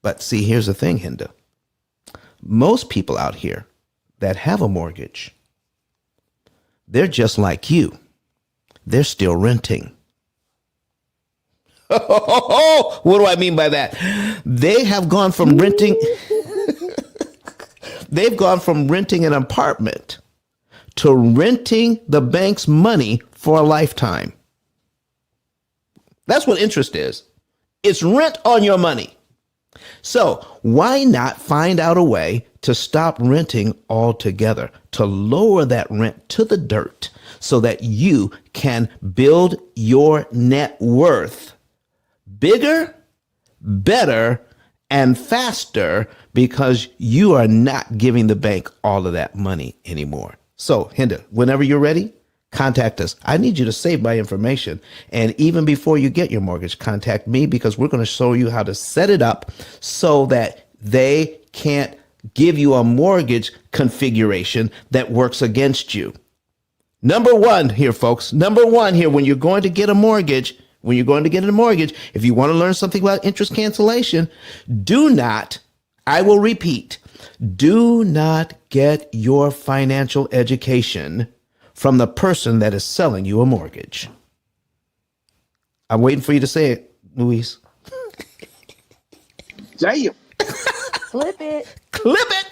But see, here's the thing, Hinda. Most people out here that have a mortgage, they're just like you. They're still renting. What do I mean by that? They have gone from renting. They've gone from renting an apartment to renting the bank's money for a lifetime. That's what interest is. It's rent on your money. So why not find out a way to stop renting altogether, to lower that rent to the dirt so that you can build your net worth bigger, better, and faster because you are not giving the bank all of that money anymore. So, Hinda, whenever you're ready, contact us. I need you to save my information. And even before you get your mortgage, contact me because we're going to show you how to set it up so that they can't give you a mortgage configuration that works against you. Number one here, folks. Number one here, when you're going to get a mortgage, if you want to learn something about interest cancellation, do not, I will repeat, do not get your financial education from the person that is selling you a mortgage. I'm waiting for you to say it, Luis. Damn. Clip it. Clip it.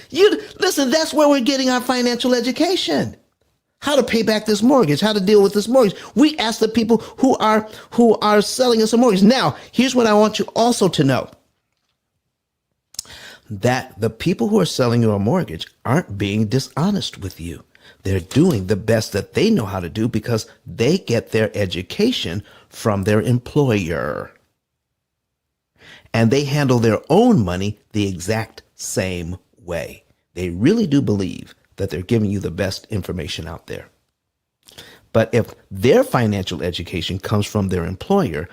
You listen, that's where we're getting our financial education. How to pay back this mortgage, how to deal with this mortgage. We ask the people who are selling us a mortgage. Now, here's what I want you also to know. That the people who are selling you a mortgage aren't being dishonest with you. They're doing the best that they know how to do because they get their education from their employer. And they handle their own money the exact same way. They really do believe that they're giving you the best information out there. But if their financial education comes from their employer,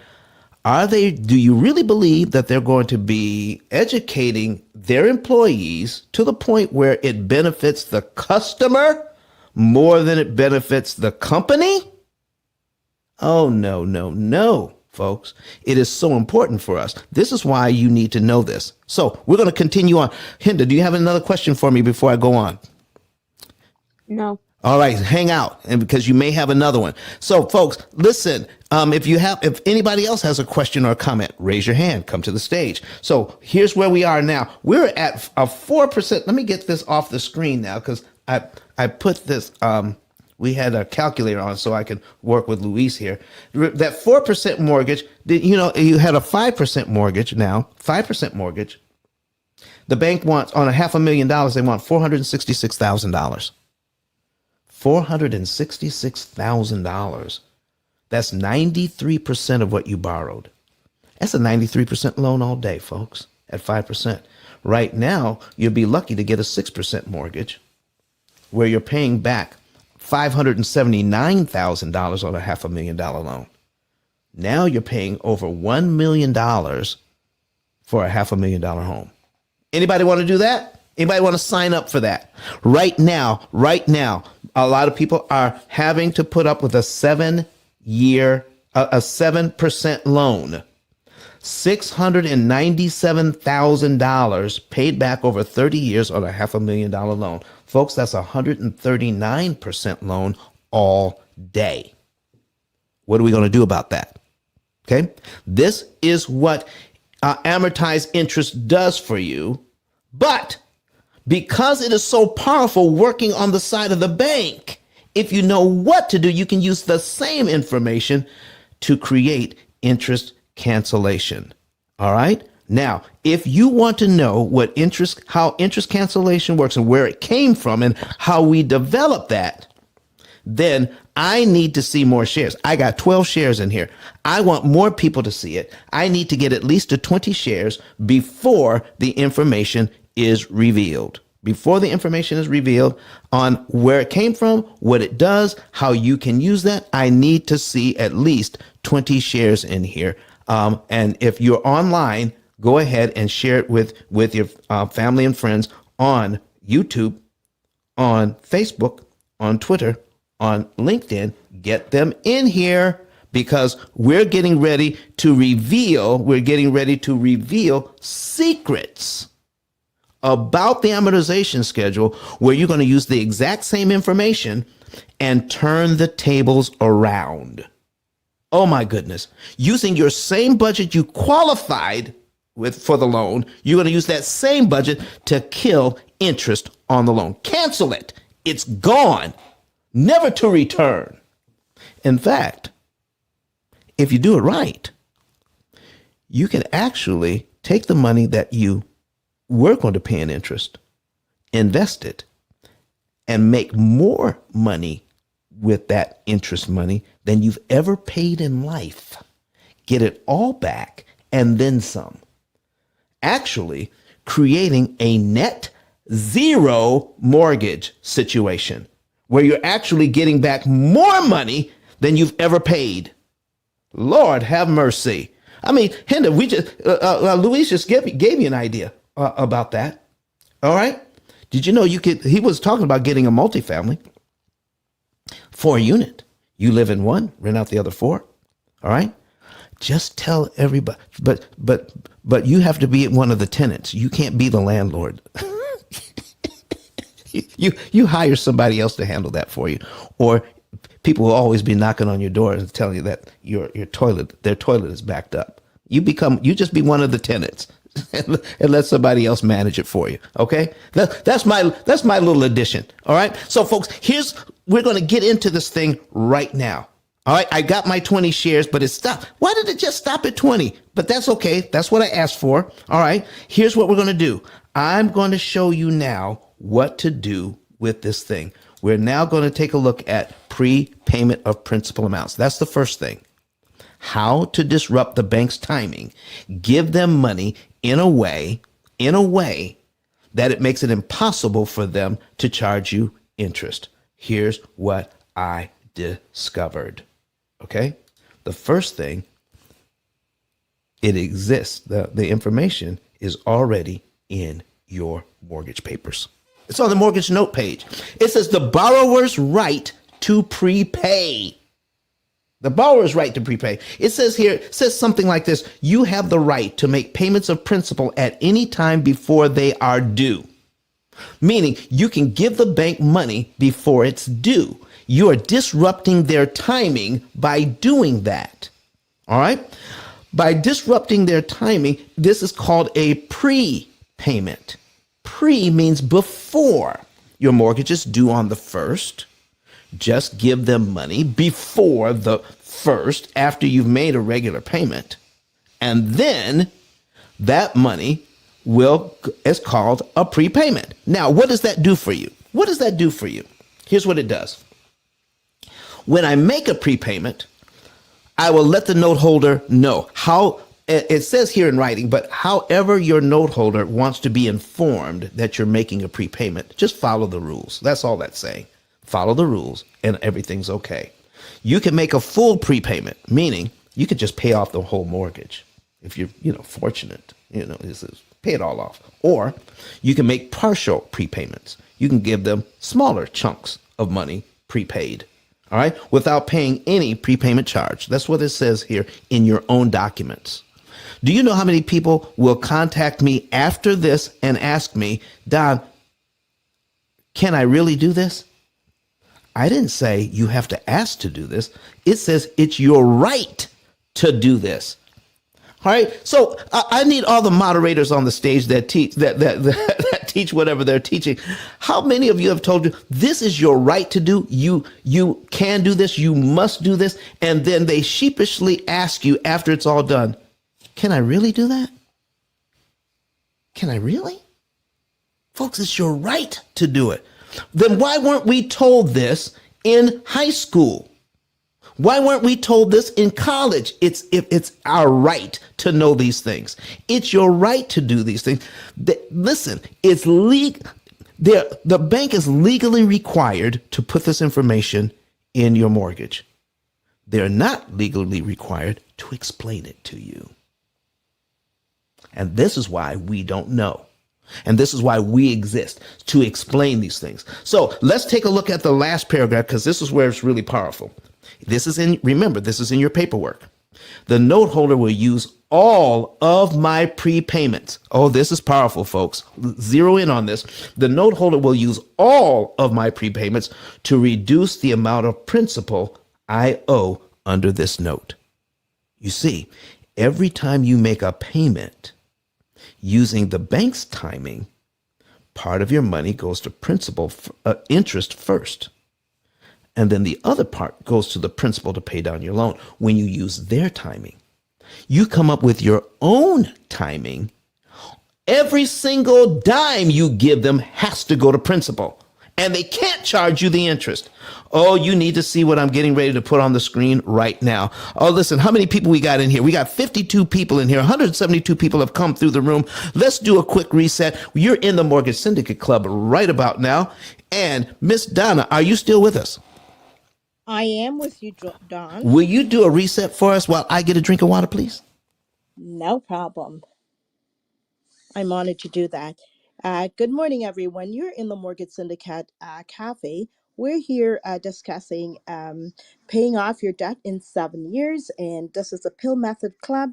do you really believe that they're going to be educating their employees to the point where it benefits the customer more than it benefits the company? Oh, no, no, no, folks. It is so important for us. This is why you need to know this. So we're going to continue on. Hinda, do you have another question for me before I go on? No. All right, hang out, and because you may have another one. So, folks, listen. If anybody else has a question or a comment, raise your hand. Come to the stage. So here's where we are now. We're at a 4%. Let me get this off the screen now because I put this. We had a calculator on so I can work with Luis here. That 4% mortgage. You had a 5% mortgage now. 5% mortgage. The bank wants on $500,000. They want $466,000. $466,000. That's 93% of what you borrowed. That's a 93% loan all day, folks, at 5%. Right now, you'll be lucky to get a 6% mortgage where you're paying back $579,000 on a $500,000 loan. Now you're paying over $1 million for a $500,000 home. Anybody want to do that? Anybody want to sign up for that? Right now, a lot of people are having to put up with a 7% loan. $697,000 paid back over 30 years on a $500,000 loan. Folks, that's a 139% loan all day. What are we going to do about that? Okay. This is what amortized interest does for you. But because it is so powerful working on the side of the bank, if you know what to do, you can use the same information to create interest cancellation. All right. Now, if you want to know how interest cancellation works and where it came from and how we developed that, then I need to see more shares. I got 12 shares in here. I want more people to see it. I need to get at least to 20 shares before the information is revealed. Before the information is revealed on where it came from, what it does, how you can use that, I need to see at least 20 shares in here. And if you're online, go ahead and share it with your family and friends on YouTube, on Facebook, on Twitter, on LinkedIn. Get them in here because we're getting ready to reveal secrets about the amortization schedule where you're going to use the exact same information and turn the tables around. Oh my goodness. Using your same budget you qualified with for the loan, you're going to use that same budget to kill interest on the loan. Cancel it. It's gone. Never to return. In fact, if you do it right, you can actually take the money that you were going to pay in interest, invest it, and make more money with that interest money than you've ever paid in life. Get it all back and then some. Actually, creating a net zero mortgage situation where you're actually getting back more money than you've ever paid. Lord have mercy. I mean, Hinda, Luis just gave you an idea about that. All right. Did you know he was talking about getting a multifamily, 4-unit. You live in one, rent out the other 4. All right. Just tell everybody, but you have to be one of the tenants. You can't be the landlord. You hire somebody else to handle that for you, or people will always be knocking on your door and telling you that their toilet is backed up. You just be one of the tenants and let somebody else manage it for you. Okay, that's my little addition. All right, so folks, we're going to get into this thing right now. All right, I got my 20 shares, but it stopped. Why did it just stop at 20? But that's okay. That's what I asked for. All right, here's what we're going to do. I'm going to show you now what to do with this thing. We're now going to take a look at prepayment of principal amounts. That's the first thing. How to disrupt the bank's timing. Give them money in a way that it makes it impossible for them to charge you interest. Here's what I discovered. Okay? The first thing, it exists. The information is already in your mortgage papers. It's on the mortgage note page. It says the borrower's right to prepay. The borrower's right to prepay. It says something like this. You have the right to make payments of principal at any time before they are due. Meaning you can give the bank money before it's due. You are disrupting their timing by doing that. All right? By disrupting their timing, this is called a prepayment. Pre means before. Your mortgage is due on the 1st. Just give them money before the 1st after you've made a regular payment. And then that money is called a prepayment. Now, what does that do for you? What does that do for you? Here's what it does. When I make a prepayment, I will let the note holder know how. It says here in writing, but however your note holder wants to be informed that you're making a prepayment, just follow the rules. That's all that's saying. Follow the rules and everything's okay. You can make a full prepayment, meaning you could just pay off the whole mortgage. If you're, fortunate, pay it all off. Or you can make partial prepayments. You can give them smaller chunks of money prepaid. All right, without paying any prepayment charge. That's what it says here in your own documents. Do you know how many people will contact me after this and ask me, Don, can I really do this? I didn't say you have to ask to do this. It says it's your right to do this. All right. So I need all the moderators on the stage that teach that teach whatever they're teaching. How many of you have told you this is your right to do? You can do this. You must do this. And then they sheepishly ask you after it's all done, can I really do that? Can I really? Folks, it's your right to do it. Then why weren't we told this in high school? Why weren't we told this in college? It's our right to know these things. It's your right to do these things. Listen, it's legal. The bank is legally required to put this information in your mortgage. They're not legally required to explain it to you. And this is why we don't know. And this is why we exist, to explain these things. So let's take a look at the last paragraph, because this is where it's really powerful. Remember, this is in your paperwork. The note holder will use all of my prepayments. Oh, this is powerful, folks. Zero in on this. The note holder will use all of my prepayments to reduce the amount of principal I owe under this note. You see, every time you make a payment using the bank's timing, part of your money goes to principal interest first. And then the other part goes to the principal to pay down your loan. When you use their timing, you come up with your own timing. Every single dime you give them has to go to principal, and they can't charge you the interest. Oh, you need to see what I'm getting ready to put on the screen right now. Oh, listen, how many people we got in here? We got 52 people in here. 172 people have come through the room. Let's do a quick reset. You're in the Mortgage Syndicate Club right about now. And Miss Donna, are you still with us? I am with you, Don. Will you do a reset for us while I get a drink of water, please? No problem. I'm honored to do that. Good morning, everyone. You're in the Mortgage Syndicate Cafe. We're here discussing paying off your debt in 7 years, and this is the Pill Method Club.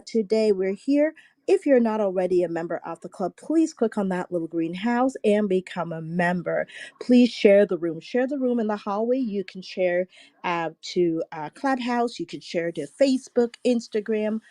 Today, we're here. If you're not already a member of the club, please click on that little green house and become a member. Please share the room. Share the room in the hallway. You can share to Clubhouse. You can share to Facebook, Instagram,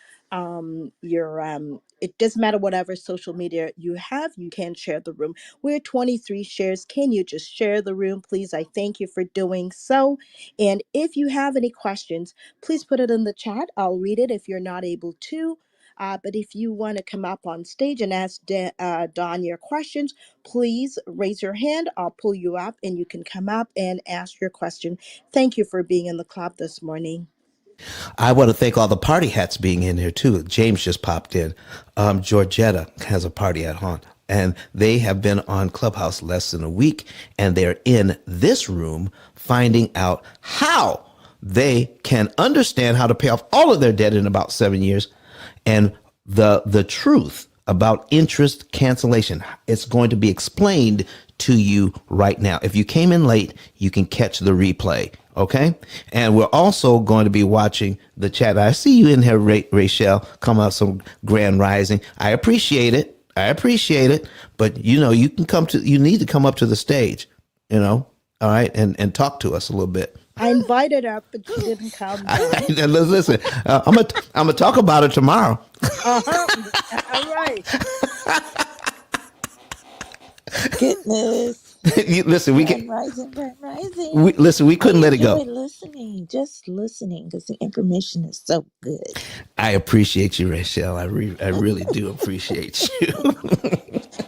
your it doesn't matter whatever social media you have, you can share the room. We're 23 shares. Can you just share the room, please? I thank you for doing so. And if you have any questions, please put it in the chat. I'll read it if you're not able to. But if you want to come up on stage and ask Don your questions, please raise your hand. I'll pull you up and you can come up and ask your question. Thank you for being in the club this morning. I want to thank all the party hats being in here too. James just popped in. Georgetta has a party at haunt, and they have been on Clubhouse less than a week, and they're in this room finding out how they can understand how to pay off all of their debt in about 7 years, and the truth about interest cancellation. It's going to be explained to you right now. If you came in late, you can catch the replay. Okay. And we're also going to be watching the chat. I see you in here, Rachel, come out some grand rising. I appreciate it. But you can you need to come up to the stage, all right. And talk to us a little bit. I invited her, but she didn't come. Listen, I'm gonna talk about it tomorrow. All right. Goodness. Listen, we Grand can. rising. We couldn't let it go. Just listening, because the information is so good. I appreciate you, Rachel. I really do appreciate you.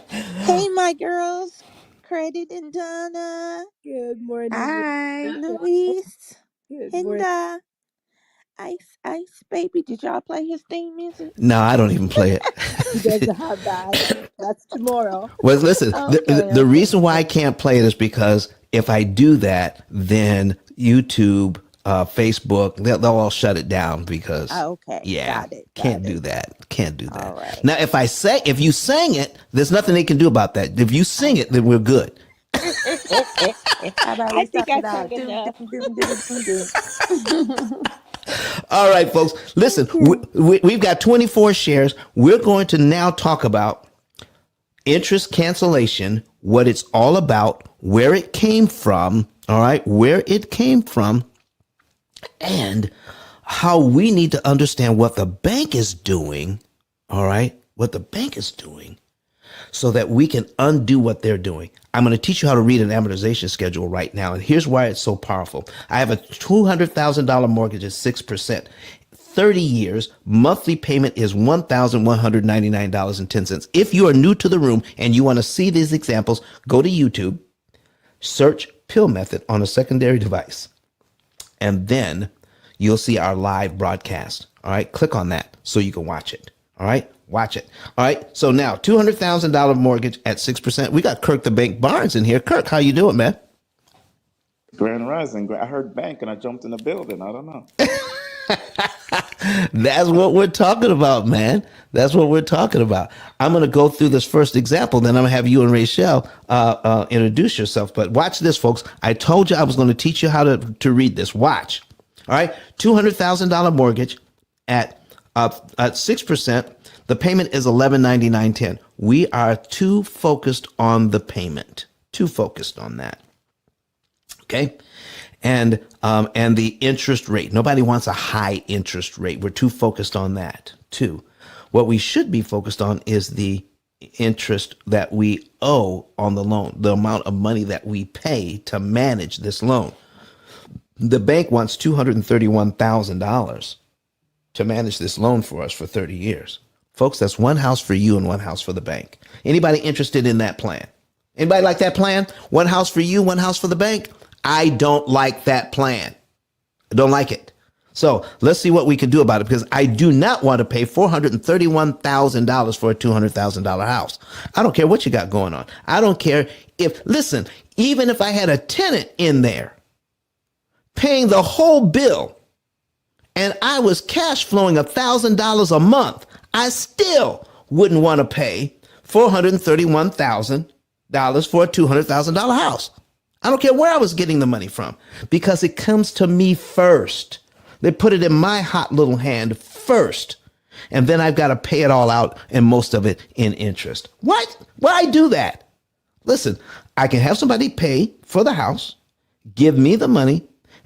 Hey, my girls, Credit and Donna. Good morning. Hi, Rachel. Luis, Good morning. Hinda, Ice Baby. Did y'all play his theme music? No, I don't even play it. He doesn't have that. That's tomorrow. Well, listen, the reason why I can't play it is because if I do that, then YouTube, Facebook, they'll all shut it down because Got it. Can't do that. All right. Now, if you sang it, there's nothing they can do about that. If you sing it, then we're good. How about I think I sang enough. All right, folks. Listen, we've got 24 shares. We're going to now talk about interest cancellation, what it's all about, where it came from, all right, and how we need to understand what the bank is doing, all right, so that we can undo what they're doing. I'm going to teach you how to read an amortization schedule right now, and here's why it's so powerful. I have a $200,000 mortgage at 6%. 30 years, monthly payment is $1,199.10. If you are new to the room and you want to see these examples, go to YouTube, search P.I.L.L method on a secondary device, and then you'll see our live broadcast. All right, click on that so you can watch it. All right, watch it. All right, so now $200,000 mortgage at 6%. We got Kirk the Bank Barnes in here. Kirk, how you doing, man? Grand Rising. I heard bank and I jumped in the building. I don't know. That's what we're talking about, man. That's what we're talking about. I'm going to go through this first example, then I'm going to have you and Rachel introduce yourself. But watch this, folks. I told you I was going to teach you how to read this. Watch. All right, $200,000 mortgage at 6%. The payment is $1,199.10. We are too focused on the payment. Too focused on that. Okay. And the interest rate. Nobody wants a high interest rate. We're too focused on that too. What we should be focused on is the interest that we owe on the loan, the amount of money that we pay to manage this loan. The bank wants $231,000 to manage this loan for us for 30 years. Folks, that's one house for you and one house for the bank. Anybody interested in that plan? Anybody like that plan? One house for you, one house for the bank? I don't like that plan. I don't like it. So let's see what we can do about it, because I do not want to pay $431,000 for a $200,000 house. I don't care what you got going on. I don't care if, listen, even if I had a tenant in there paying the whole bill and I was cash flowing $1,000 a month, I still wouldn't want to pay $431,000 for a $200,000 house. I don't care where I was getting the money from, because it comes to me first. They put it in my hot little hand first, and then I've got to pay it all out, and most of it in interest. What? Why do that? Listen, I can have somebody pay for the house, give me the money,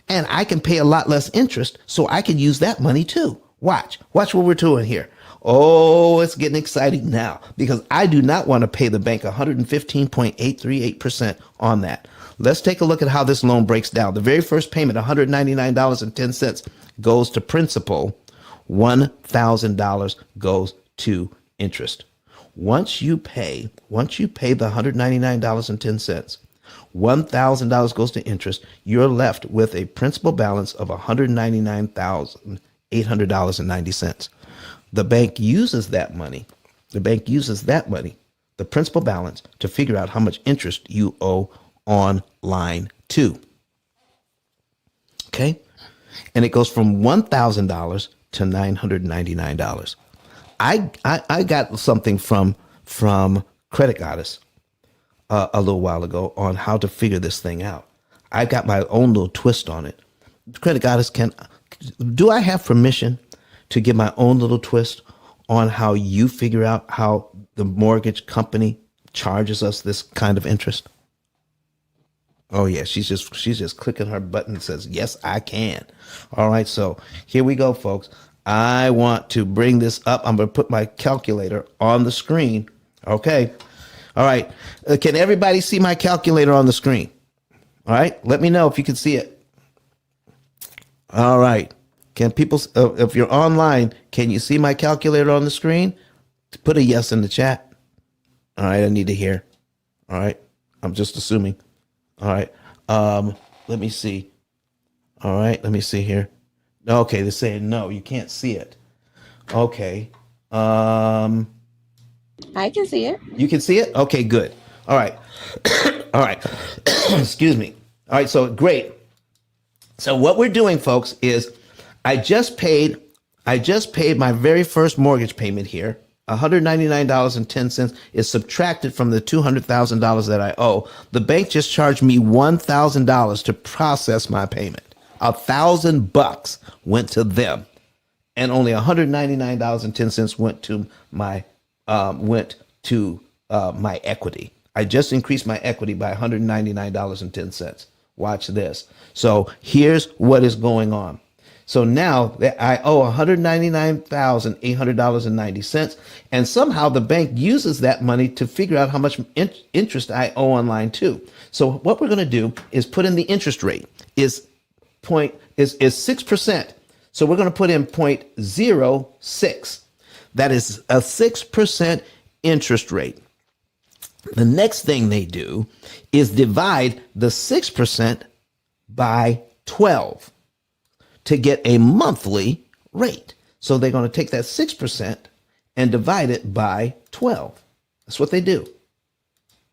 and I can pay a lot less interest, so I can use that money too. Watch what we're doing here. Oh, it's getting exciting now, because I do not want to pay the bank 115.838% on that. Let's take a look at how this loan breaks down. The very first payment, $199.10, goes to principal. $1,000 goes to interest. Once you pay the $199.10, $1,000 goes to interest, you're left with a principal balance of $199,800.90. The bank uses that money, the principal balance, to figure out how much interest you owe on line 2. Okay? And it goes from $1,000 to $999. I got something from Credit Goddess a little while ago on how to figure this thing out. I got my own little twist on it. Credit Goddess, do I have permission to give my own little twist on how you figure out how the mortgage company charges us this kind of interest? Oh yeah, she's just clicking her button and says, yes, I can. All right, so here we go, folks. I want to bring this up. I'm going to put my calculator on the screen. Okay. All right. Can everybody see my calculator on the screen? All right. Let me know if you can see it. All right. Can people, if you're online, can you see my calculator on the screen? Put a yes in the chat. All right. I need to hear. All right. I'm just assuming. All right. Let me see. All right. Let me see here. Okay. They're saying no, you can't see it. Okay. I can see it. You can see it? Okay, good. All right. All right. Excuse me. All right. So great. So what we're doing, folks, is I just paid my very first mortgage payment here. $199.10 is subtracted from the $200,000 that I owe. The bank just charged me $1,000 to process my payment. $1,000 went to them, and only $199.10 went to my equity. I just increased my equity by $199.10. Watch this. So here's what is going on. So now that I owe $199,800.90, and somehow the bank uses that money to figure out how much interest I owe on line 2. So what we're going to do is put in the interest rate is 6%. So we're going to put in 0.06. That is a 6% interest rate. The next thing they do is divide the 6% by 12 to get a monthly rate. So they're going to take that 6% and divide it by 12. That's what they do.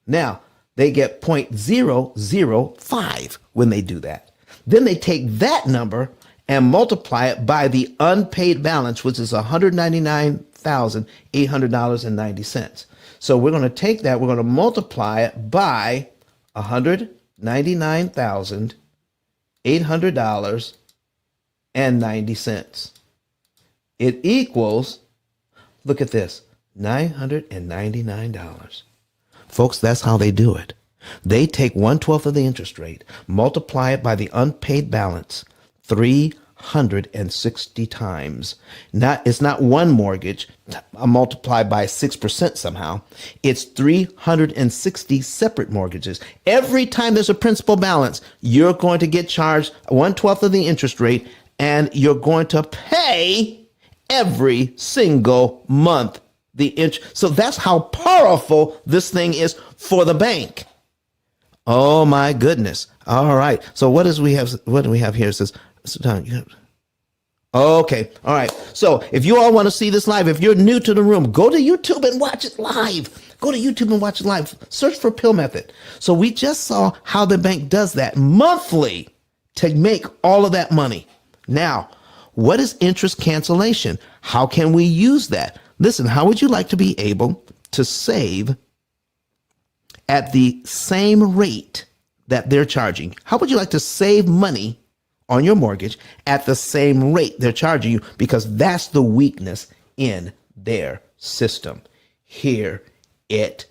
Now, they get 0.005 when they do that. Then they take that number and multiply it by the unpaid balance, which is $199,800.90. So we're going to take that, we're going to multiply it by $199,800.90. It equals, look at this, $999. Folks, that's how they do it. They take 1/12 of the interest rate, multiply it by the unpaid balance, $300. 360 times. It's not one mortgage multiplied by 6% somehow. It's 360 separate mortgages. Every time there's a principal balance, you're going to get charged 1/12 of the interest rate, and you're going to pay every single month the interest. So that's how powerful this thing is for the bank. Oh my goodness. All right. So what do we have here? It says, okay. All right. So if you all want to see this live, if you're new to the room, go to YouTube and watch it live. Go to YouTube and watch it live. Search for P.I.L.L method. So we just saw how the bank does that monthly to make all of that money. Now, what is interest cancellation? How can we use that? Listen, how would you like to be able to save at the same rate that they're charging? How would you like to save money on your mortgage at the same rate they're charging you? Because that's the weakness in their system. Here it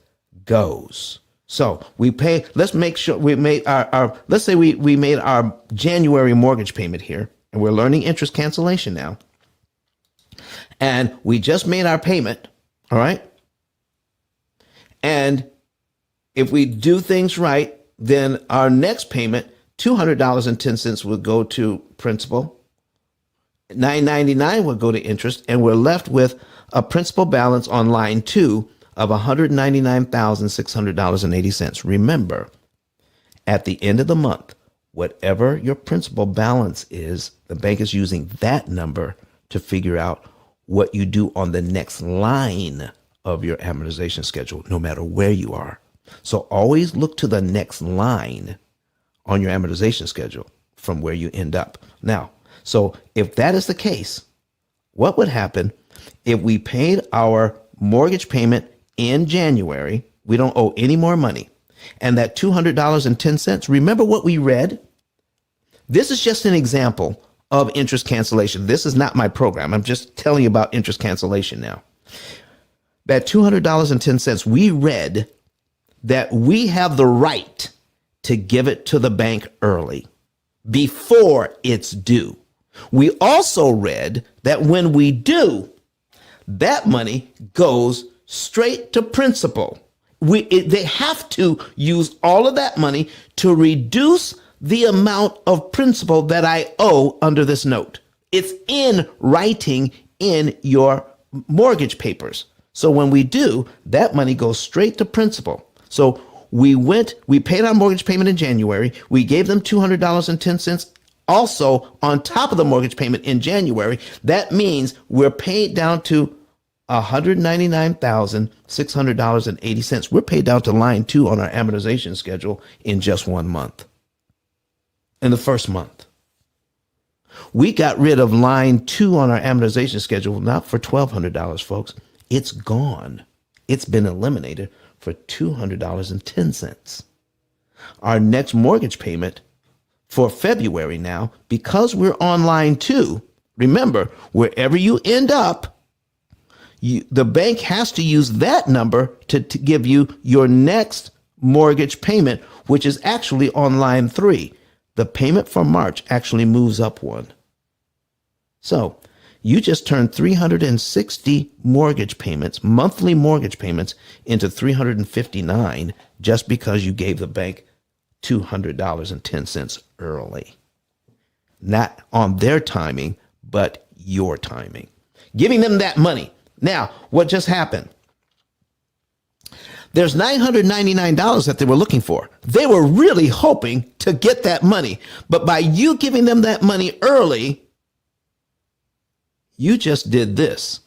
goes. So we pay, let's make sure we made let's say we made our January mortgage payment here, and we're learning interest cancellation now. And we just made our payment, all right? And if we do things right, then our next payment, $200.10 would go to principal, $9.99 would go to interest, and we're left with a principal balance on line 2 of $199,600.80. Remember, at the end of the month, whatever your principal balance is, the bank is using that number to figure out what you do on the next line of your amortization schedule, no matter where you are. So always look to the next line on your amortization schedule from where you end up. Now, so if that is the case, what would happen if we paid our mortgage payment in January? We don't owe any more money. And that $200.10, remember what we read? This is just an example of interest cancellation. This is not my program. I'm just telling you about interest cancellation now. That $200.10, we read that we have the right to give it to the bank early before it's due. We also read that when we do, that money goes straight to principal. They have to use all of that money to reduce the amount of principal that I owe under this note. It's in writing in your mortgage papers. So when we do, that money goes straight to principal. So we paid our mortgage payment in January. We gave them $200.10 also on top of the mortgage payment in January. That means we're paid down to $199,600.80. We're paid down to line 2 on our amortization schedule in just 1 month. In the first month, we got rid of line 2 on our amortization schedule, not for $1,200, folks. It's gone. It's been eliminated for $200.10. Our next mortgage payment for February now, because we're on line 2, remember, wherever you end up, the bank has to use that number to give you your next mortgage payment, which is actually on line 3. The payment for March actually moves up 1. So you just turned 360 mortgage payments, monthly mortgage payments, into 359 just because you gave the bank $200.10 early. Not on their timing, but your timing. Giving them that money. Now, what just happened? There's $999 that they were looking for. They were really hoping to get that money. But by you giving them that money early, you just did this.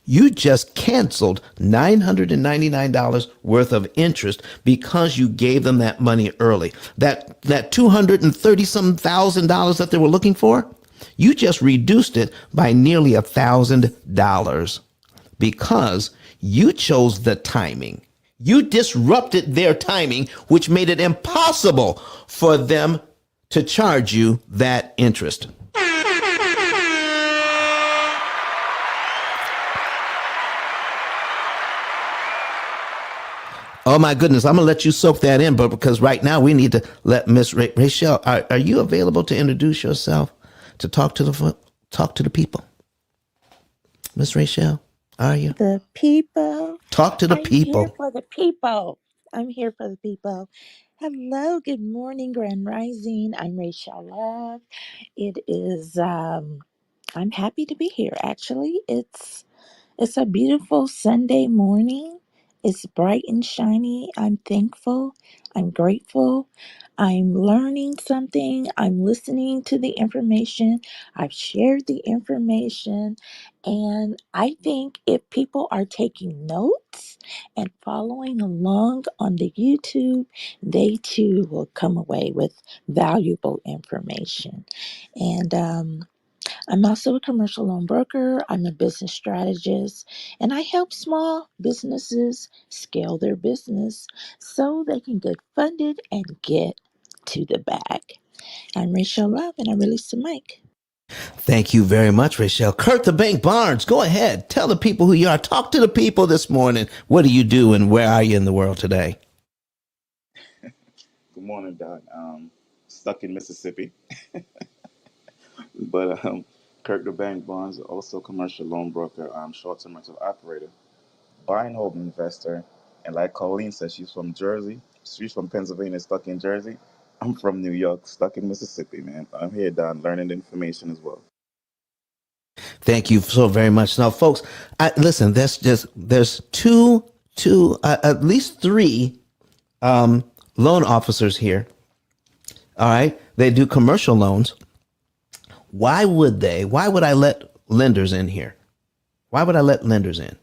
You just canceled $999 worth of interest because you gave them that money early. That $230-some thousand that they were looking for, you just reduced it by nearly $1,000 because you chose the timing. You disrupted their timing, which made it impossible for them to charge you that interest. Oh my goodness, I'm gonna let you soak that in, but because right now we need to let Miss Rachel, are you available to introduce yourself to talk to the people. Miss Rachel, are you? The people. Talk to the I'm here people. for the people. I'm here for the people. Hello, good morning, Grand Rising. I'm Rachel Love. It is I'm happy to be here actually. It's a beautiful Sunday morning. It's bright and shiny. I'm thankful. I'm grateful. I'm learning something. I'm listening to the information. I've shared the information. And I think if people are taking notes and following along on the YouTube, they too will come away with valuable information. And I'm also a commercial loan broker. I'm a business strategist, and I help small businesses scale their business so they can get funded and get to the bag. I'm Rachel Love, and I release the mic. Thank you very much, Rachel. Kurt the Bank Barnes, go ahead. Tell the people who you are. Talk to the people this morning. What do you do and where are you in the world today? Good morning, Doc. Stuck in Mississippi, but Kirk the Bank Bonds, also commercial loan broker, short-term rental operator, buy and hold investor, and like Colleen says, she's from Jersey. She's from Pennsylvania, stuck in Jersey. I'm from New York, stuck in Mississippi, man. I'm here, Don, learning the information as well. Thank you so very much. Now, folks, listen. There's at least three loan officers here. All right, they do commercial loans. Why would they? Why would I let lenders in here? Why would I let lenders in?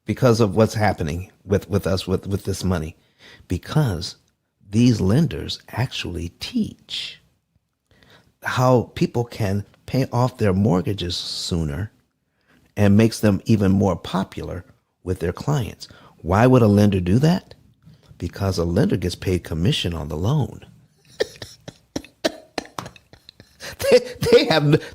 Because of what's happening with us with this money. Because these lenders actually teach how people can pay off their mortgages sooner and makes them even more popular with their clients. Why would a lender do that? Because a lender gets paid commission on the loan.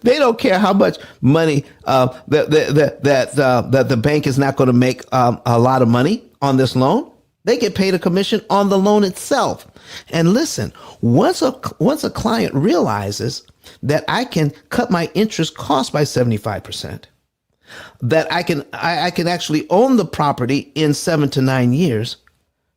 They don't care how much money that the bank is not going to make a lot of money on this loan. They get paid a commission on the loan itself. And listen, once a client realizes that I can cut my interest cost by 75%, that I can actually own the property in 7 to 9 years,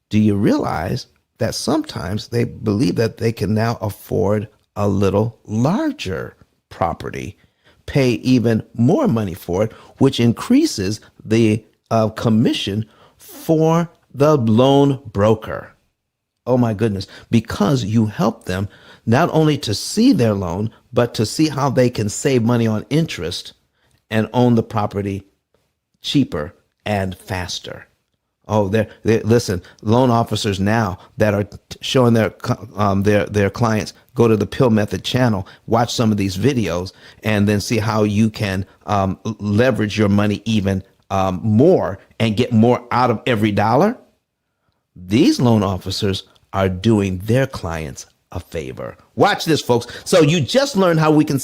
do you realize that sometimes they believe that they can now afford a little larger property, pay even more money for it, which increases the commission for the loan broker. Oh my goodness, because you help them not only to see their loan, but to see how they can save money on interest and own the property cheaper and faster. Oh, listen, loan officers now that are showing their clients, go to the P.I.L.L Method channel, watch some of these videos, and then see how you can leverage your money even more and get more out of every dollar. These loan officers are doing their clients a favor. Watch this, folks. So you just learned how we can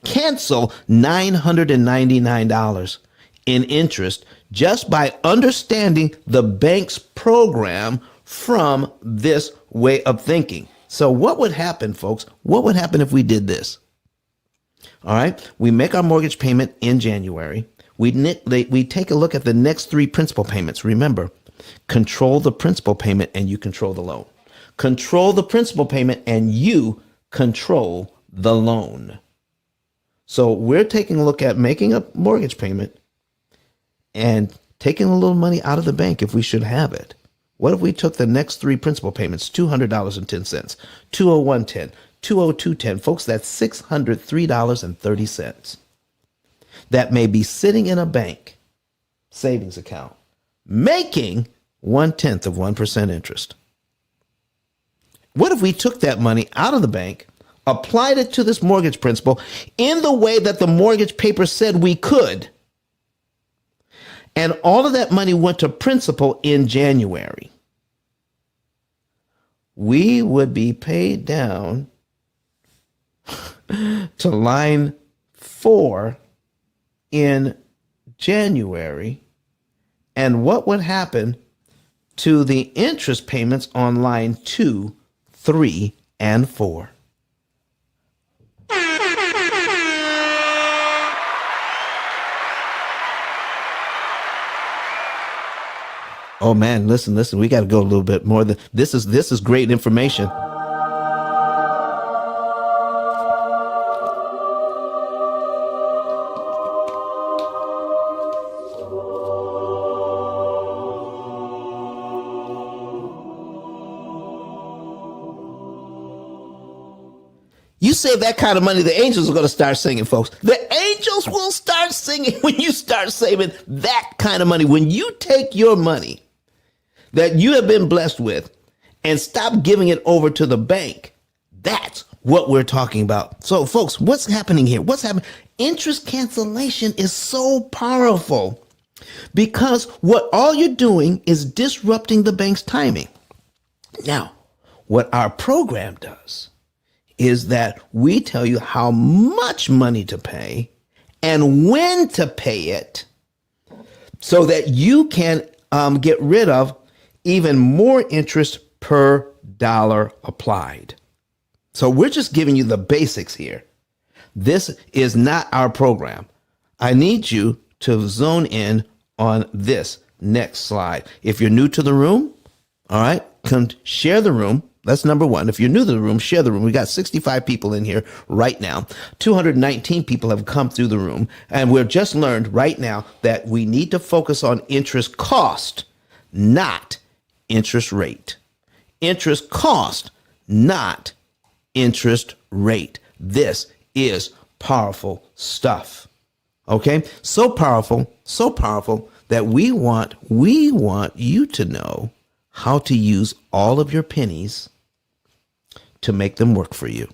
cancel $999 in interest just by understanding the bank's program from this way of thinking. So what would happen, folks? What would happen if we did this? All right. We make our mortgage payment in January. We take a look at the next 3 principal payments. Remember, control the principal payment and you control the loan. Control the principal payment and you control the loan. So we're taking a look at making a mortgage payment and taking a little money out of the bank if we should have it. What if we took the next 3 principal payments, $200.10, $201.10, $202.10? Folks, that's $603.30. That may be sitting in a bank savings account, making 0.1% interest. What if we took that money out of the bank, applied it to this mortgage principal in the way that the mortgage paper said we could, and all of that money went to principal in January? We would be paid down to line 4 in January. And what would happen to the interest payments on line 2, 3, and 4? Oh man, listen. We got to go a little bit more. This is great information. You save that kind of money, the angels are going to start singing, folks. The angels will start singing when you start saving that kind of money. When you take your money that you have been blessed with and stop giving it over to the bank, that's what we're talking about. So, folks, what's happening here? What's happening? Interest cancellation is so powerful because what all you're doing is disrupting the bank's timing. Now, what our program does is that we tell you how much money to pay and when to pay it so that you can get rid of even more interest per dollar applied. So we're just giving you the basics here. This is not our program. I need you to zone in on this next slide. If you're new to the room, all right, come share the room. That's number one. If you're new to the room, share the room. We got 65 people in here right now. 219 people have come through the room. And we've just learned right now that we need to focus on interest cost, not interest rate. Interest cost, not interest rate. This is powerful stuff. Okay? So powerful that we want you to know how to use all of your pennies to make them work for you.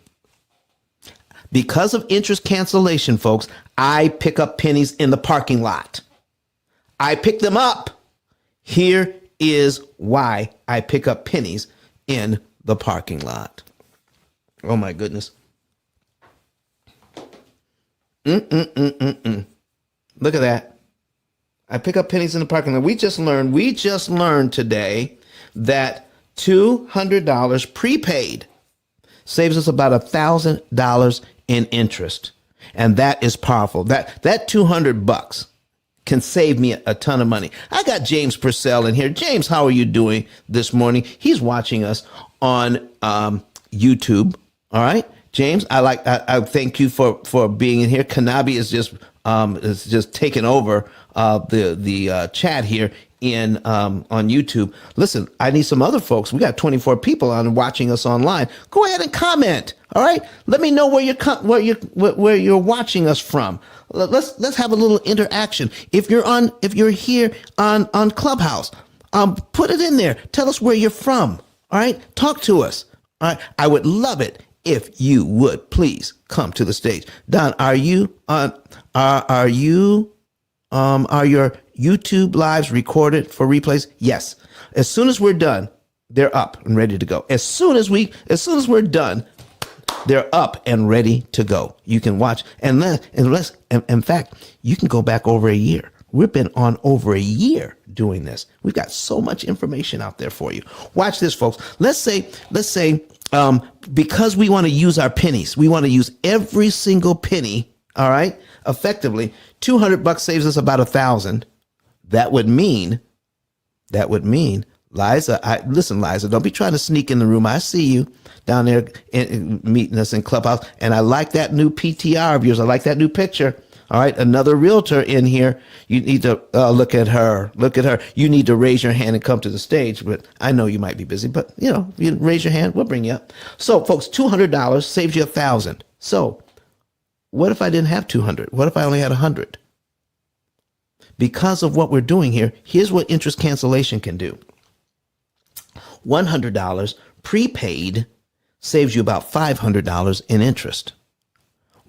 Because of interest cancellation, folks, I pick up pennies in the parking lot. I pick them up. Here is why I pick up pennies in the parking lot. Oh my goodness. Look at that. I pick up pennies in the parking lot. We just learned today that $200 prepaid saves us about $1,000 in interest. And that is powerful. That $200 can save me a ton of money. I got James Purcell in here. James, how are you doing this morning? He's watching us on YouTube. All right, James, I thank you for being in here. Kanabi is just taking over the chat here on YouTube. Listen, I need some other folks. We got 24 people on watching us online. Go ahead and comment. All right, let me know where you're watching us from. Let's have a little interaction. If you're here on Clubhouse, put it in there. Tell us where you're from. All right, talk to us. All right, I would love it if you would please come to the stage. Don, are your YouTube lives recorded for replays? Yes. As soon as we're done, they're up and ready to go. As soon as we're done, they're up and ready to go. You can watch, in fact, you can go back over a year. We've been on over a year doing this. We've got so much information out there for you. Watch this, folks. Let's say, because we want to use our pennies, we want to use every single penny. All right, effectively, $200 saves us about $1,000. That would mean, Liza. Listen, Liza, don't be trying to sneak in the room. I see you down there meeting us in Clubhouse, and I like that new PTR of yours. I like that new picture. All right, another realtor in here. You need to look at her. Look at her. You need to raise your hand and come to the stage. But I know you might be busy. But you raise your hand, we'll bring you up. So, folks, $200 saves you $1,000. So, what if I didn't have 200? What if I only had 100? Because of what we're doing here, here's what interest cancellation can do. $100 prepaid saves you about $500 in interest.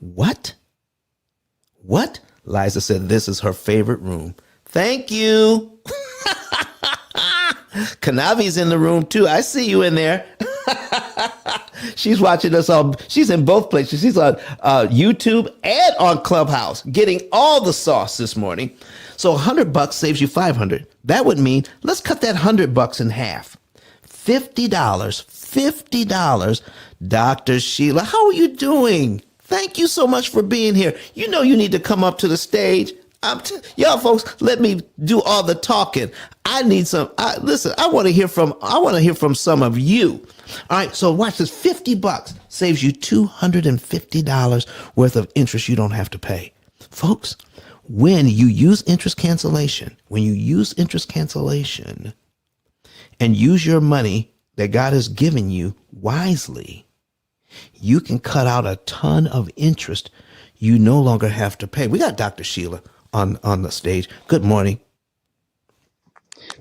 What? Liza said this is her favorite room. Thank you. Kanavi's in the room too. I see you in there. She's watching us all. She's in both places. She's on YouTube and on Clubhouse, getting all the sauce this morning. So $100 saves you $500. That would mean, let's cut that $100 in half. $50. Dr. Sheila, how are you doing? Thank you so much for being here. You know you need to come up to the stage. Y'all folks, let me do all the talking. I need some. Listen, I want to hear from. I want to hear from some of you. All right, so watch this. $50 saves you $250 worth of interest you don't have to pay, folks. When you use interest cancellation, and use your money that God has given you wisely, you can cut out a ton of interest you no longer have to pay. We got Dr. Sheila on the stage. Good morning.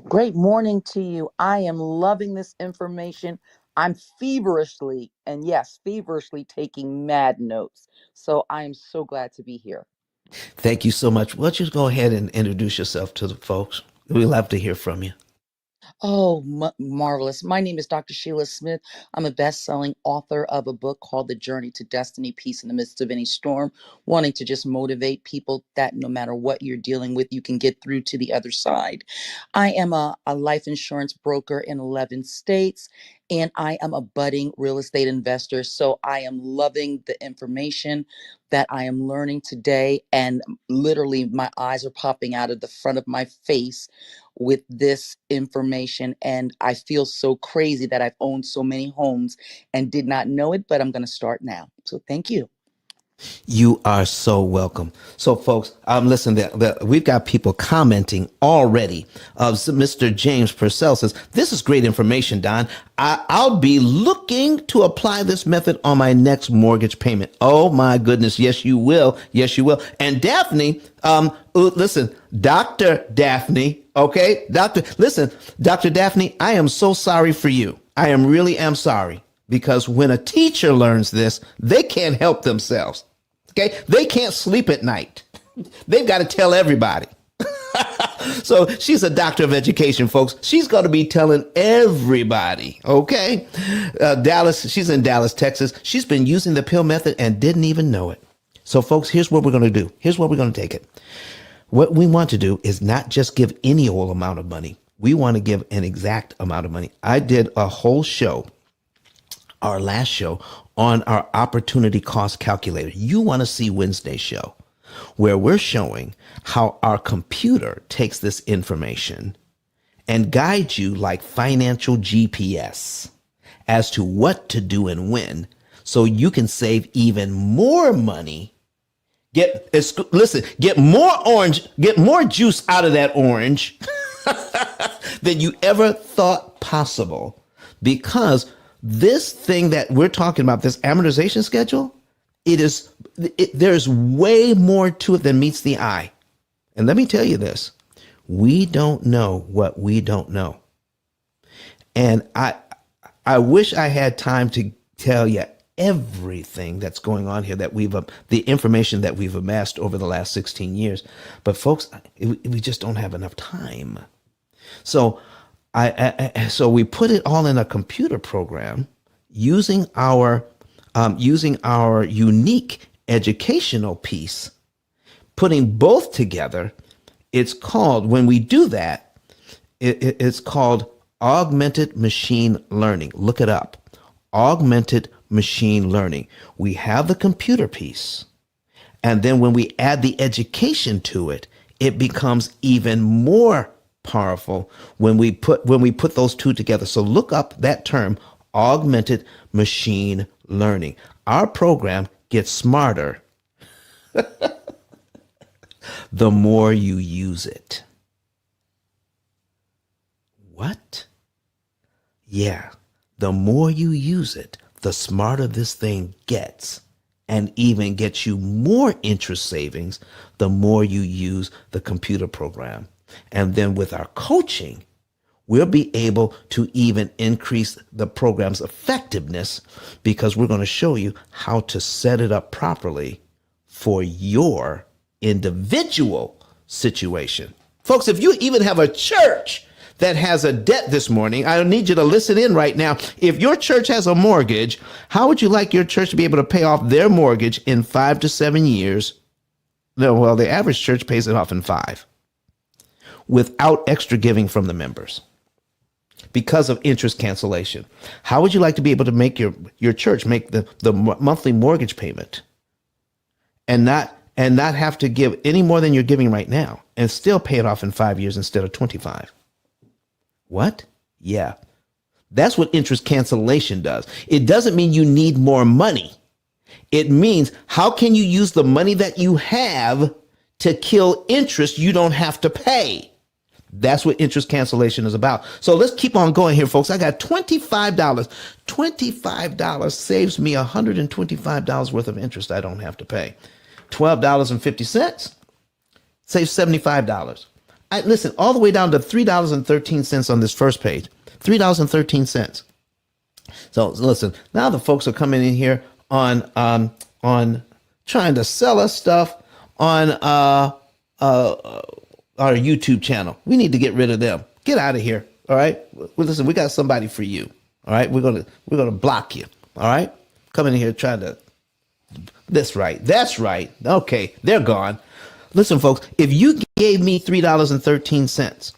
Great morning to you. I am loving this information. I'm feverishly, and yes, feverishly taking mad notes. So I am so glad to be here. Thank you so much. Why don't you go ahead and introduce yourself to the folks? We'd love to hear from you. Oh, marvelous. My name is Dr. Sheila Smith. I'm a best-selling author of a book called The Journey to Destiny, Peace in the Midst of Any Storm, wanting to just motivate people that no matter what you're dealing with, you can get through to the other side. I am a life insurance broker in 11 states, and I am a budding real estate investor. So I am loving the information that I am learning today, and literally my eyes are popping out of the front of my face with this information. And I feel so crazy that I've owned so many homes and did not know it, but I'm going to start now. So thank you. You are so welcome. So, folks, listen, we've got people commenting already. So Mr. James Purcell says, this is great information, Don. I'll be looking to apply this method on my next mortgage payment. Oh, my goodness. Yes, you will. Yes, you will. And Daphne, listen, Dr. Daphne, okay? Dr. Daphne, I am so sorry for you. I really am sorry. Because when a teacher learns this, they can't help themselves. Okay, they can't sleep at night. They've got to tell everybody. So she's a doctor of education, folks. She's going to be telling everybody. Okay, Dallas. She's in Dallas, Texas. She's been using the P.I.L.L method and didn't even know it. So, folks, here's what we're going to do. Here's where we're going to take it. What we want to do is not just give any old amount of money. We want to give an exact amount of money. I did a whole show, our last show, on our opportunity cost calculator. You want to see Wednesday's show, where we're showing how our computer takes this information and guides you like financial GPS as to what to do and when, so you can save even more money. Get more juice out of that orange than you ever thought possible, because this thing that we're talking about, this amortization schedule, there's way more to it than meets the eye. And let me tell you this, we don't know what we don't know. And I wish I had time to tell you everything that's going on here, that the information that we've amassed over the last 16 years. But folks, we just don't have enough time. So so we put it all in a computer program using our unique educational piece, putting both together. It's called, when we do that, it's called augmented machine learning. Look it up. Augmented machine learning. We have the computer piece, and then when we add the education to it, it becomes even more powerful when we put those two together. So look up that term, augmented machine learning. Our program gets smarter the more you use it. What? Yeah, the more you use it, the smarter this thing gets, and even gets you more interest savings the more you use the computer program. And then with our coaching, we'll be able to even increase the program's effectiveness, because we're going to show you how to set it up properly for your individual situation. Folks, if you even have a church that has a debt this morning, I need you to listen in right now. If your church has a mortgage, how would you like your church to be able to pay off their mortgage in 5 to 7 years? No, well, the average church pays it off in 5 without extra giving from the members because of interest cancellation. How would you like to be able to make your church make the monthly mortgage payment and and not have to give any more than you're giving right now and still pay it off in 5 years instead of 25. What? Yeah. That's what interest cancellation does. It doesn't mean you need more money. It means how can you use the money that you have to kill interest you don't have to pay? That's what interest cancellation is about. So let's keep on going here, folks. I got $25. $25 saves me $125 worth of interest I don't have to pay. $12.50 saves $75. Listen, all the way down to $3.13 on this first page. $3.13. So listen, now the folks are coming in here on trying to sell us stuff on our YouTube channel. We need to get rid of them. Get out of here. All right. Well, listen, we got somebody for you. All right. We're gonna block you. All right. Coming in here trying to. That's right. That's right. Okay, they're gone. Listen, folks. If you gave me $3.13,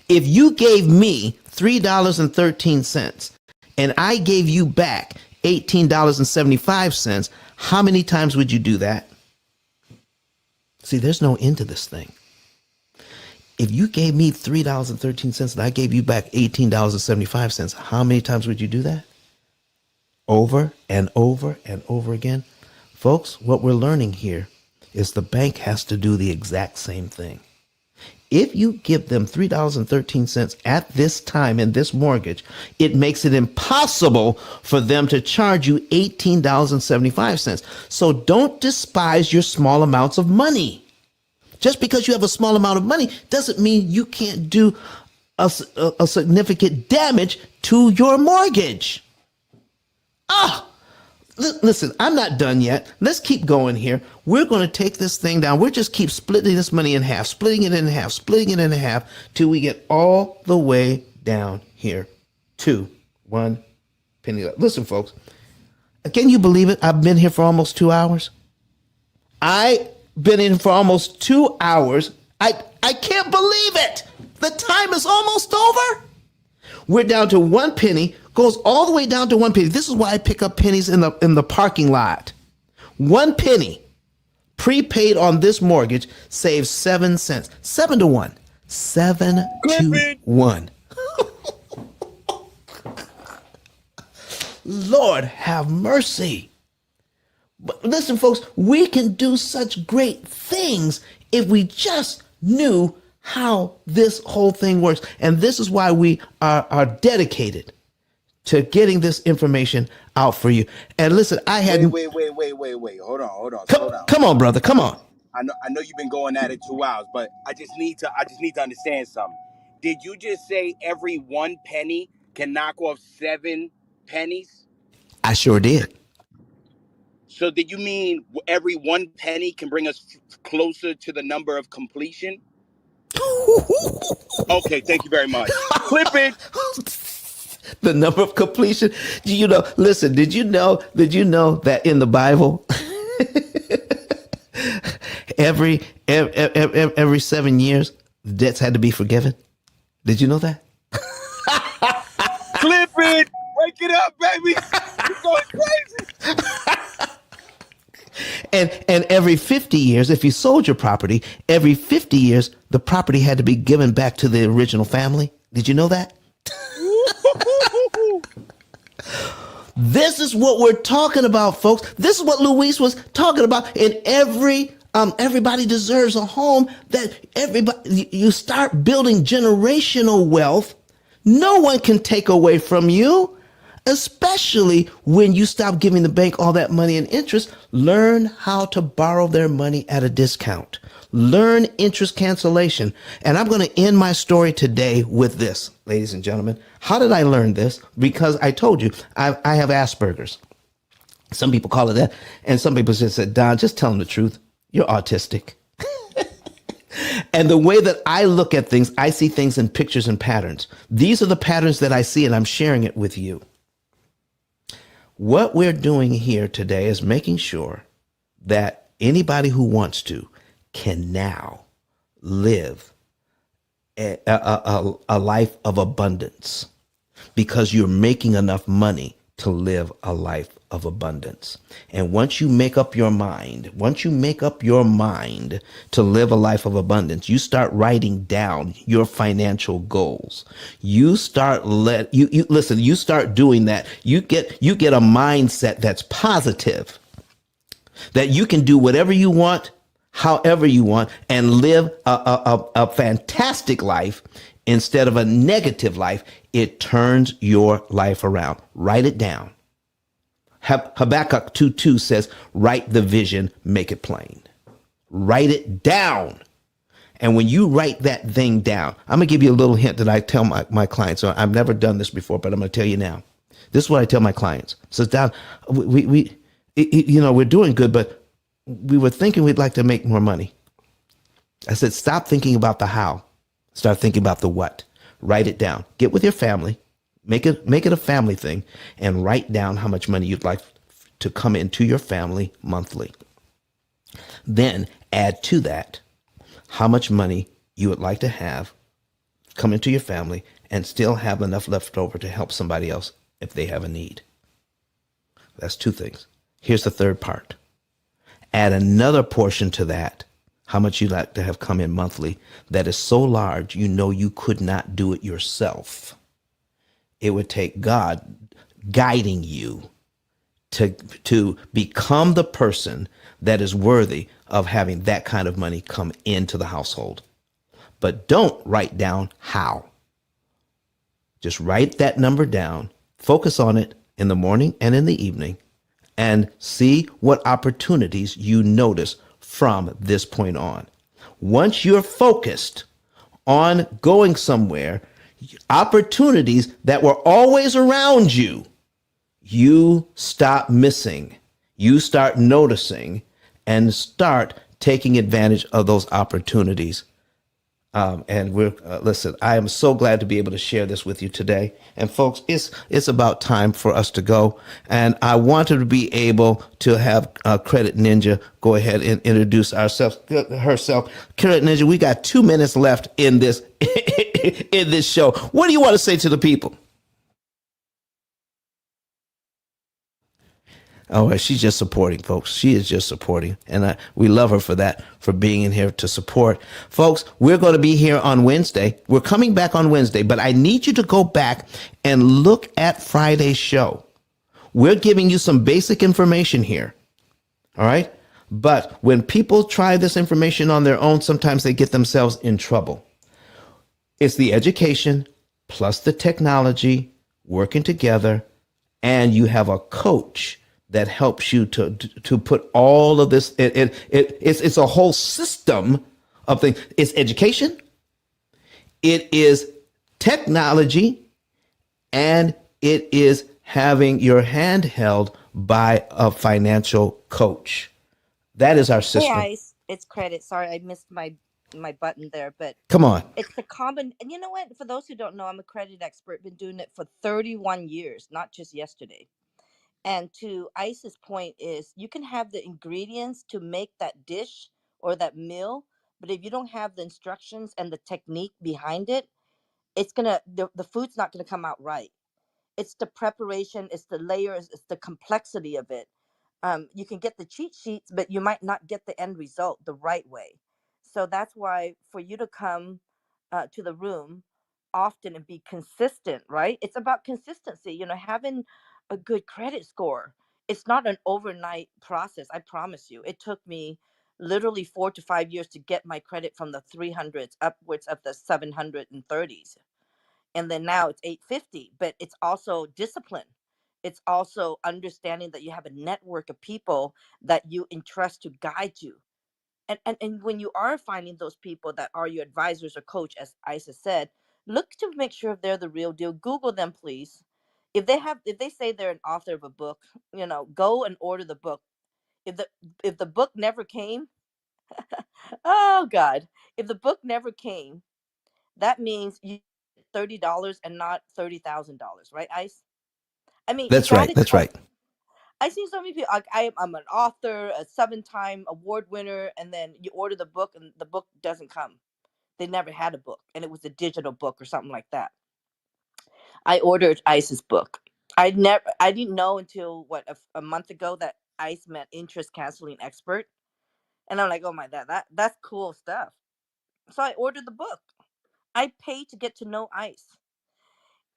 if you gave me $3.13, and I gave you back $18.75, how many times would you do that? See, there's no end to this thing. If you gave me $3.13 and I gave you back $18.75, how many times would you do that? Over and over and over again. Folks, what we're learning here is the bank has to do the exact same thing. If you give them $3.13 at this time in this mortgage, it makes it impossible for them to charge you $18.75. So don't despise your small amounts of money. Just because you have a small amount of money doesn't mean you can't do a significant damage to your mortgage. Listen, I'm not done yet. Let's keep going here. We're going to take this thing down. We'll just keep splitting this money in half, splitting it in half till we get all the way down here to 1 penny left. Listen, folks, can you believe it? I've been here for almost 2 hours. I've been in for almost 2 hours. I can't believe it. The time is almost over. We're down to 1 penny, goes all the way down to 1 penny. This is why I pick up pennies in the parking lot. 1 penny prepaid on this mortgage saves 7 cents. 7 to 1. 7 to 1. Lord have mercy. But listen, folks, we can do such great things if we just knew how this whole thing works. And this is why we are dedicated to getting this information out for you. And listen, I had Wait. Hold on. come, Slow down. come on, brother. Come on. I know you've been going at it 2 hours, but I just need to understand something. Did you just say every 1 penny can knock off 7 pennies? I sure did. So did you mean every 1 penny can bring us closer to the number of completion? Okay, thank you very much. Clip it. The number of completion. Listen, did you know that in the Bible, every 7 years, debts had to be forgiven? Did you know that? Clip it. Wake it up, baby. You're going crazy. And every 50 years, if you sold your property, every 50 years, the property had to be given back to the original family. Did you know that? This is what we're talking about, folks. This is what Luis was talking about. And everybody deserves a home. That everybody, you start building generational wealth. No one can take away from you, especially when you stop giving the bank all that money and interest. Learn how to borrow their money at a discount. Learn interest cancellation. And I'm going to end my story today with this, ladies and gentlemen. How did I learn this? Because I told you, I have Asperger's. Some people call it that. And some people just said, Don, just tell them the truth. You're autistic. And the way that I look at things, I see things in pictures and patterns. These are the patterns that I see, and I'm sharing it with you. What we're doing here today is making sure that anybody who wants to can now live a life of abundance because you're making enough money to live a life of abundance. And once you make up your mind, to live a life of abundance, you start writing down your financial goals. You start you start doing that. You get a mindset that's positive, that you can do whatever you want, however you want, and live a fantastic life instead of a negative life. It turns your life around. Write it down. Habakkuk 2:2 says, write the vision, make it plain. Write it down. And when you write that thing down, I'm going to give you a little hint that I tell my clients. So I've never done this before, but I'm going to tell you now. This is what I tell my clients. So down, we're doing good, but we were thinking we'd like to make more money. I said, stop thinking about the how. Start thinking about the what. Write it down. Get with your family. Make it a family thing, and write down how much money you'd like to come into your family monthly. Then add to that how much money you would like to have come into your family and still have enough left over to help somebody else if they have a need. That's two things. Here's the third part. Add another portion to that, how much you'd like to have come in monthly, that is so large you know you could not do it yourself. It would take God guiding you to become the person that is worthy of having that kind of money come into the household. But don't write down how. Just write that number down, focus on it in the morning and in the evening, and see what opportunities you notice from this point on. Once you're focused on going somewhere, opportunities that were always around you, you stop missing. You start noticing and start taking advantage of those opportunities. And listen, I am so glad to be able to share this with you today. And folks, it's about time for us to go. And I wanted to be able to have Credit Ninja go ahead and introduce herself. Credit Ninja, we got 2 minutes left in this in this show. What do you want to say to the people? Oh, she's just supporting, folks. She is just supporting. And we love her for that, for being in here to support. Folks, we're going to be here on Wednesday. We're coming back on Wednesday, but I need you to go back and look at Friday's show. We're giving you some basic information here. All right? But when people try this information on their own, sometimes they get themselves in trouble. It's the education plus the technology working together, and you have a coach that helps you to put all of this. It's a whole system of things. It's education, it is technology, and it is having your hand held by a financial coach. That is our Hey, system. Ice, it's Credit. Sorry, I missed my button there, but Come on. it's the common. And you know what? For those who don't know, I'm a credit expert. Been doing it for 31 years, not just yesterday. And to Ice's point is, you can have the ingredients to make that dish or that meal, but if you don't have the instructions and the technique behind it, the food's not gonna come out right. It's the preparation, it's the layers, it's the complexity of it. You can get the cheat sheets, but you might not get the end result the right way. So that's why for you to come to the room often and be consistent, right? It's about consistency, having a good credit score. It's not an overnight process, I promise you. It took me literally 4 to 5 years to get my credit from the 300s upwards of the 730s, and then now it's 850. But it's also discipline, it's also understanding that you have a network of people that you entrust to guide you. And when you are finding those people that are your advisors or coach, as Isa said, look to make sure if they're the real deal. Google them, please. If they say they're an author of a book, go and order the book. If the book never came, oh God, if the book never came, that means you get $30 and not $30,000, right, Ice? I mean, you That's got right. to That's trust. right. I see so many people. Like, I'm an author, a 7-time award winner, and then you order the book and the book doesn't come. They never had a book, and it was a digital book or something like that. I ordered Ice's book. I didn't know until what a month ago that ICE meant Interest Canceling Expert, and I'm like, oh my that's cool stuff. So I ordered the book. I paid to get to know ICE.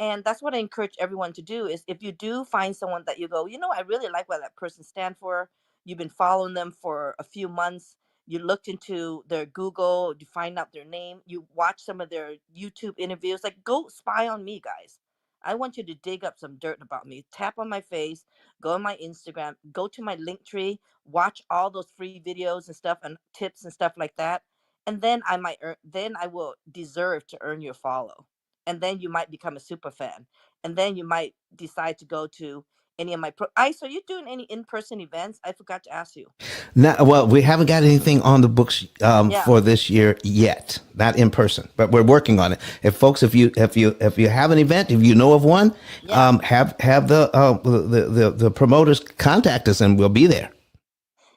And that's what I encourage everyone to do is if you do find someone that you go, I really like what that person stand for. You've been following them for a few months. You looked into their Google, you find out their name, you watch some of their YouTube interviews. Like, go spy on me, guys. I want you to dig up some dirt about me. Tap on my face, go on my Instagram, go to my link tree, watch all those free videos and stuff and tips and stuff like that. And then I will deserve to earn your follow, and then you might become a super fan, and then you might decide to go to any of my Ice, are you doing any in-person events? I forgot to ask you. Now, well, we haven't got anything on the books Yeah. for this year yet, not in person, but we're working on it. If you have an event, if you know of one, Yeah. have the promoters contact us, and we'll be there.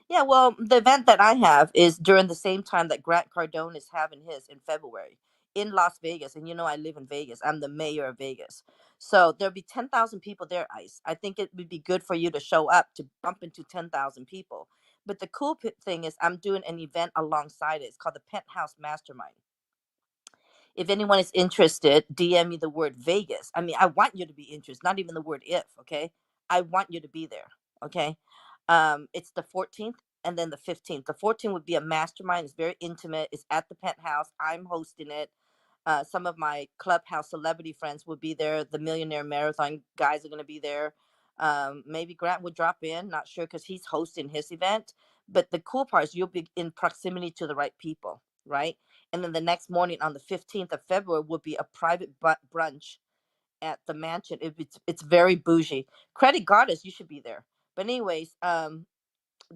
Yeah, well, the event that I have is during the same time that Grant Cardone is having his in February in Las Vegas. And I live in Vegas. I'm the mayor of Vegas. So there'll be 10,000 people there, Ice. I think it would be good for you to show up to bump into 10,000 people. But the cool thing is I'm doing an event alongside it. It's called the Penthouse Mastermind. If anyone is interested, DM me the word Vegas. I mean, I want you to be interested, not even the word if, okay? I want you to be there, okay? It's the 14th and then the 15th. The 14th would be a mastermind. It's very intimate. It's at the Penthouse. I'm hosting it. Some of my Clubhouse celebrity friends will be there. The Millionaire Marathon guys are going to be there. Maybe Grant would drop in, not sure, because he's hosting his event. But the cool part is you'll be in proximity to the right people, right? And then the next morning on the 15th of February will be a private brunch at the mansion. It's very bougie. Credit Goddess, you should be there. But anyways,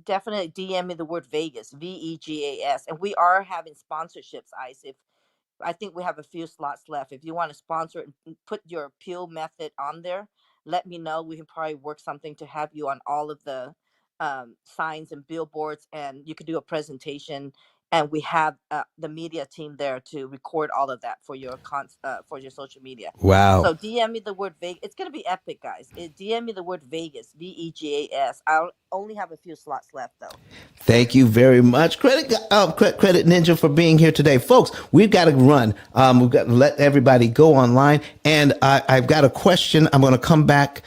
definitely DM me the word Vegas, Vegas, and we are having sponsorships, Ice. If I think we have a few slots left. If you want to sponsor it and put your P.I.L.L method on there, let me know. We can probably work something to have you on all of the signs and billboards, and you could do a presentation. And we have the media team there to record all of that for your for your social media. Wow. So DM me the word Vegas. It's gonna be epic, guys. DM me the word Vegas, Vegas. I'll only have a few slots left though. Thank you very much, Credit Ninja, for being here today, folks. We've got to run. We've got to let everybody go online, and I've got a question. I'm going to come back,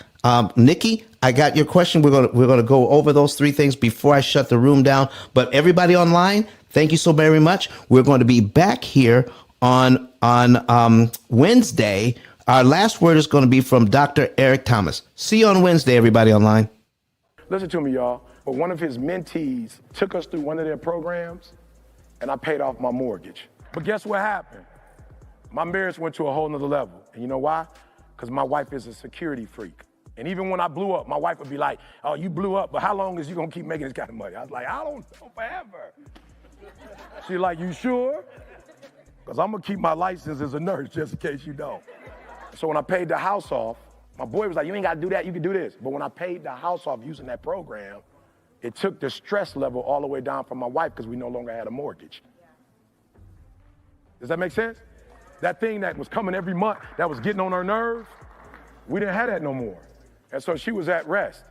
Nikki. I got your question. We're going to go over those three things before I shut the room down. But everybody online, thank you so very much. We're going to be back here on Wednesday. Our last word is going to be from Dr. Eric Thomas. See you on Wednesday, everybody online. Listen to me, y'all. But one of his mentees took us through one of their programs, and I paid off my mortgage. But guess what happened? My marriage went to a whole nother level. And you know why? Because my wife is a security freak. And even when I blew up, my wife would be like, oh, you blew up, but how long is you gonna keep making this kind of money? I was like, I don't know, forever. She's like, you sure? Because I'm gonna keep my license as a nurse just in case you don't. So when I paid the house off, my boy was like, you ain't gotta do that, you can do this. But when I paid the house off using that program, it took the stress level all the way down from my wife because we no longer had a mortgage. Does that make sense? That thing that was coming every month, that was getting on her nerves, we didn't have that no more. And so she was at rest.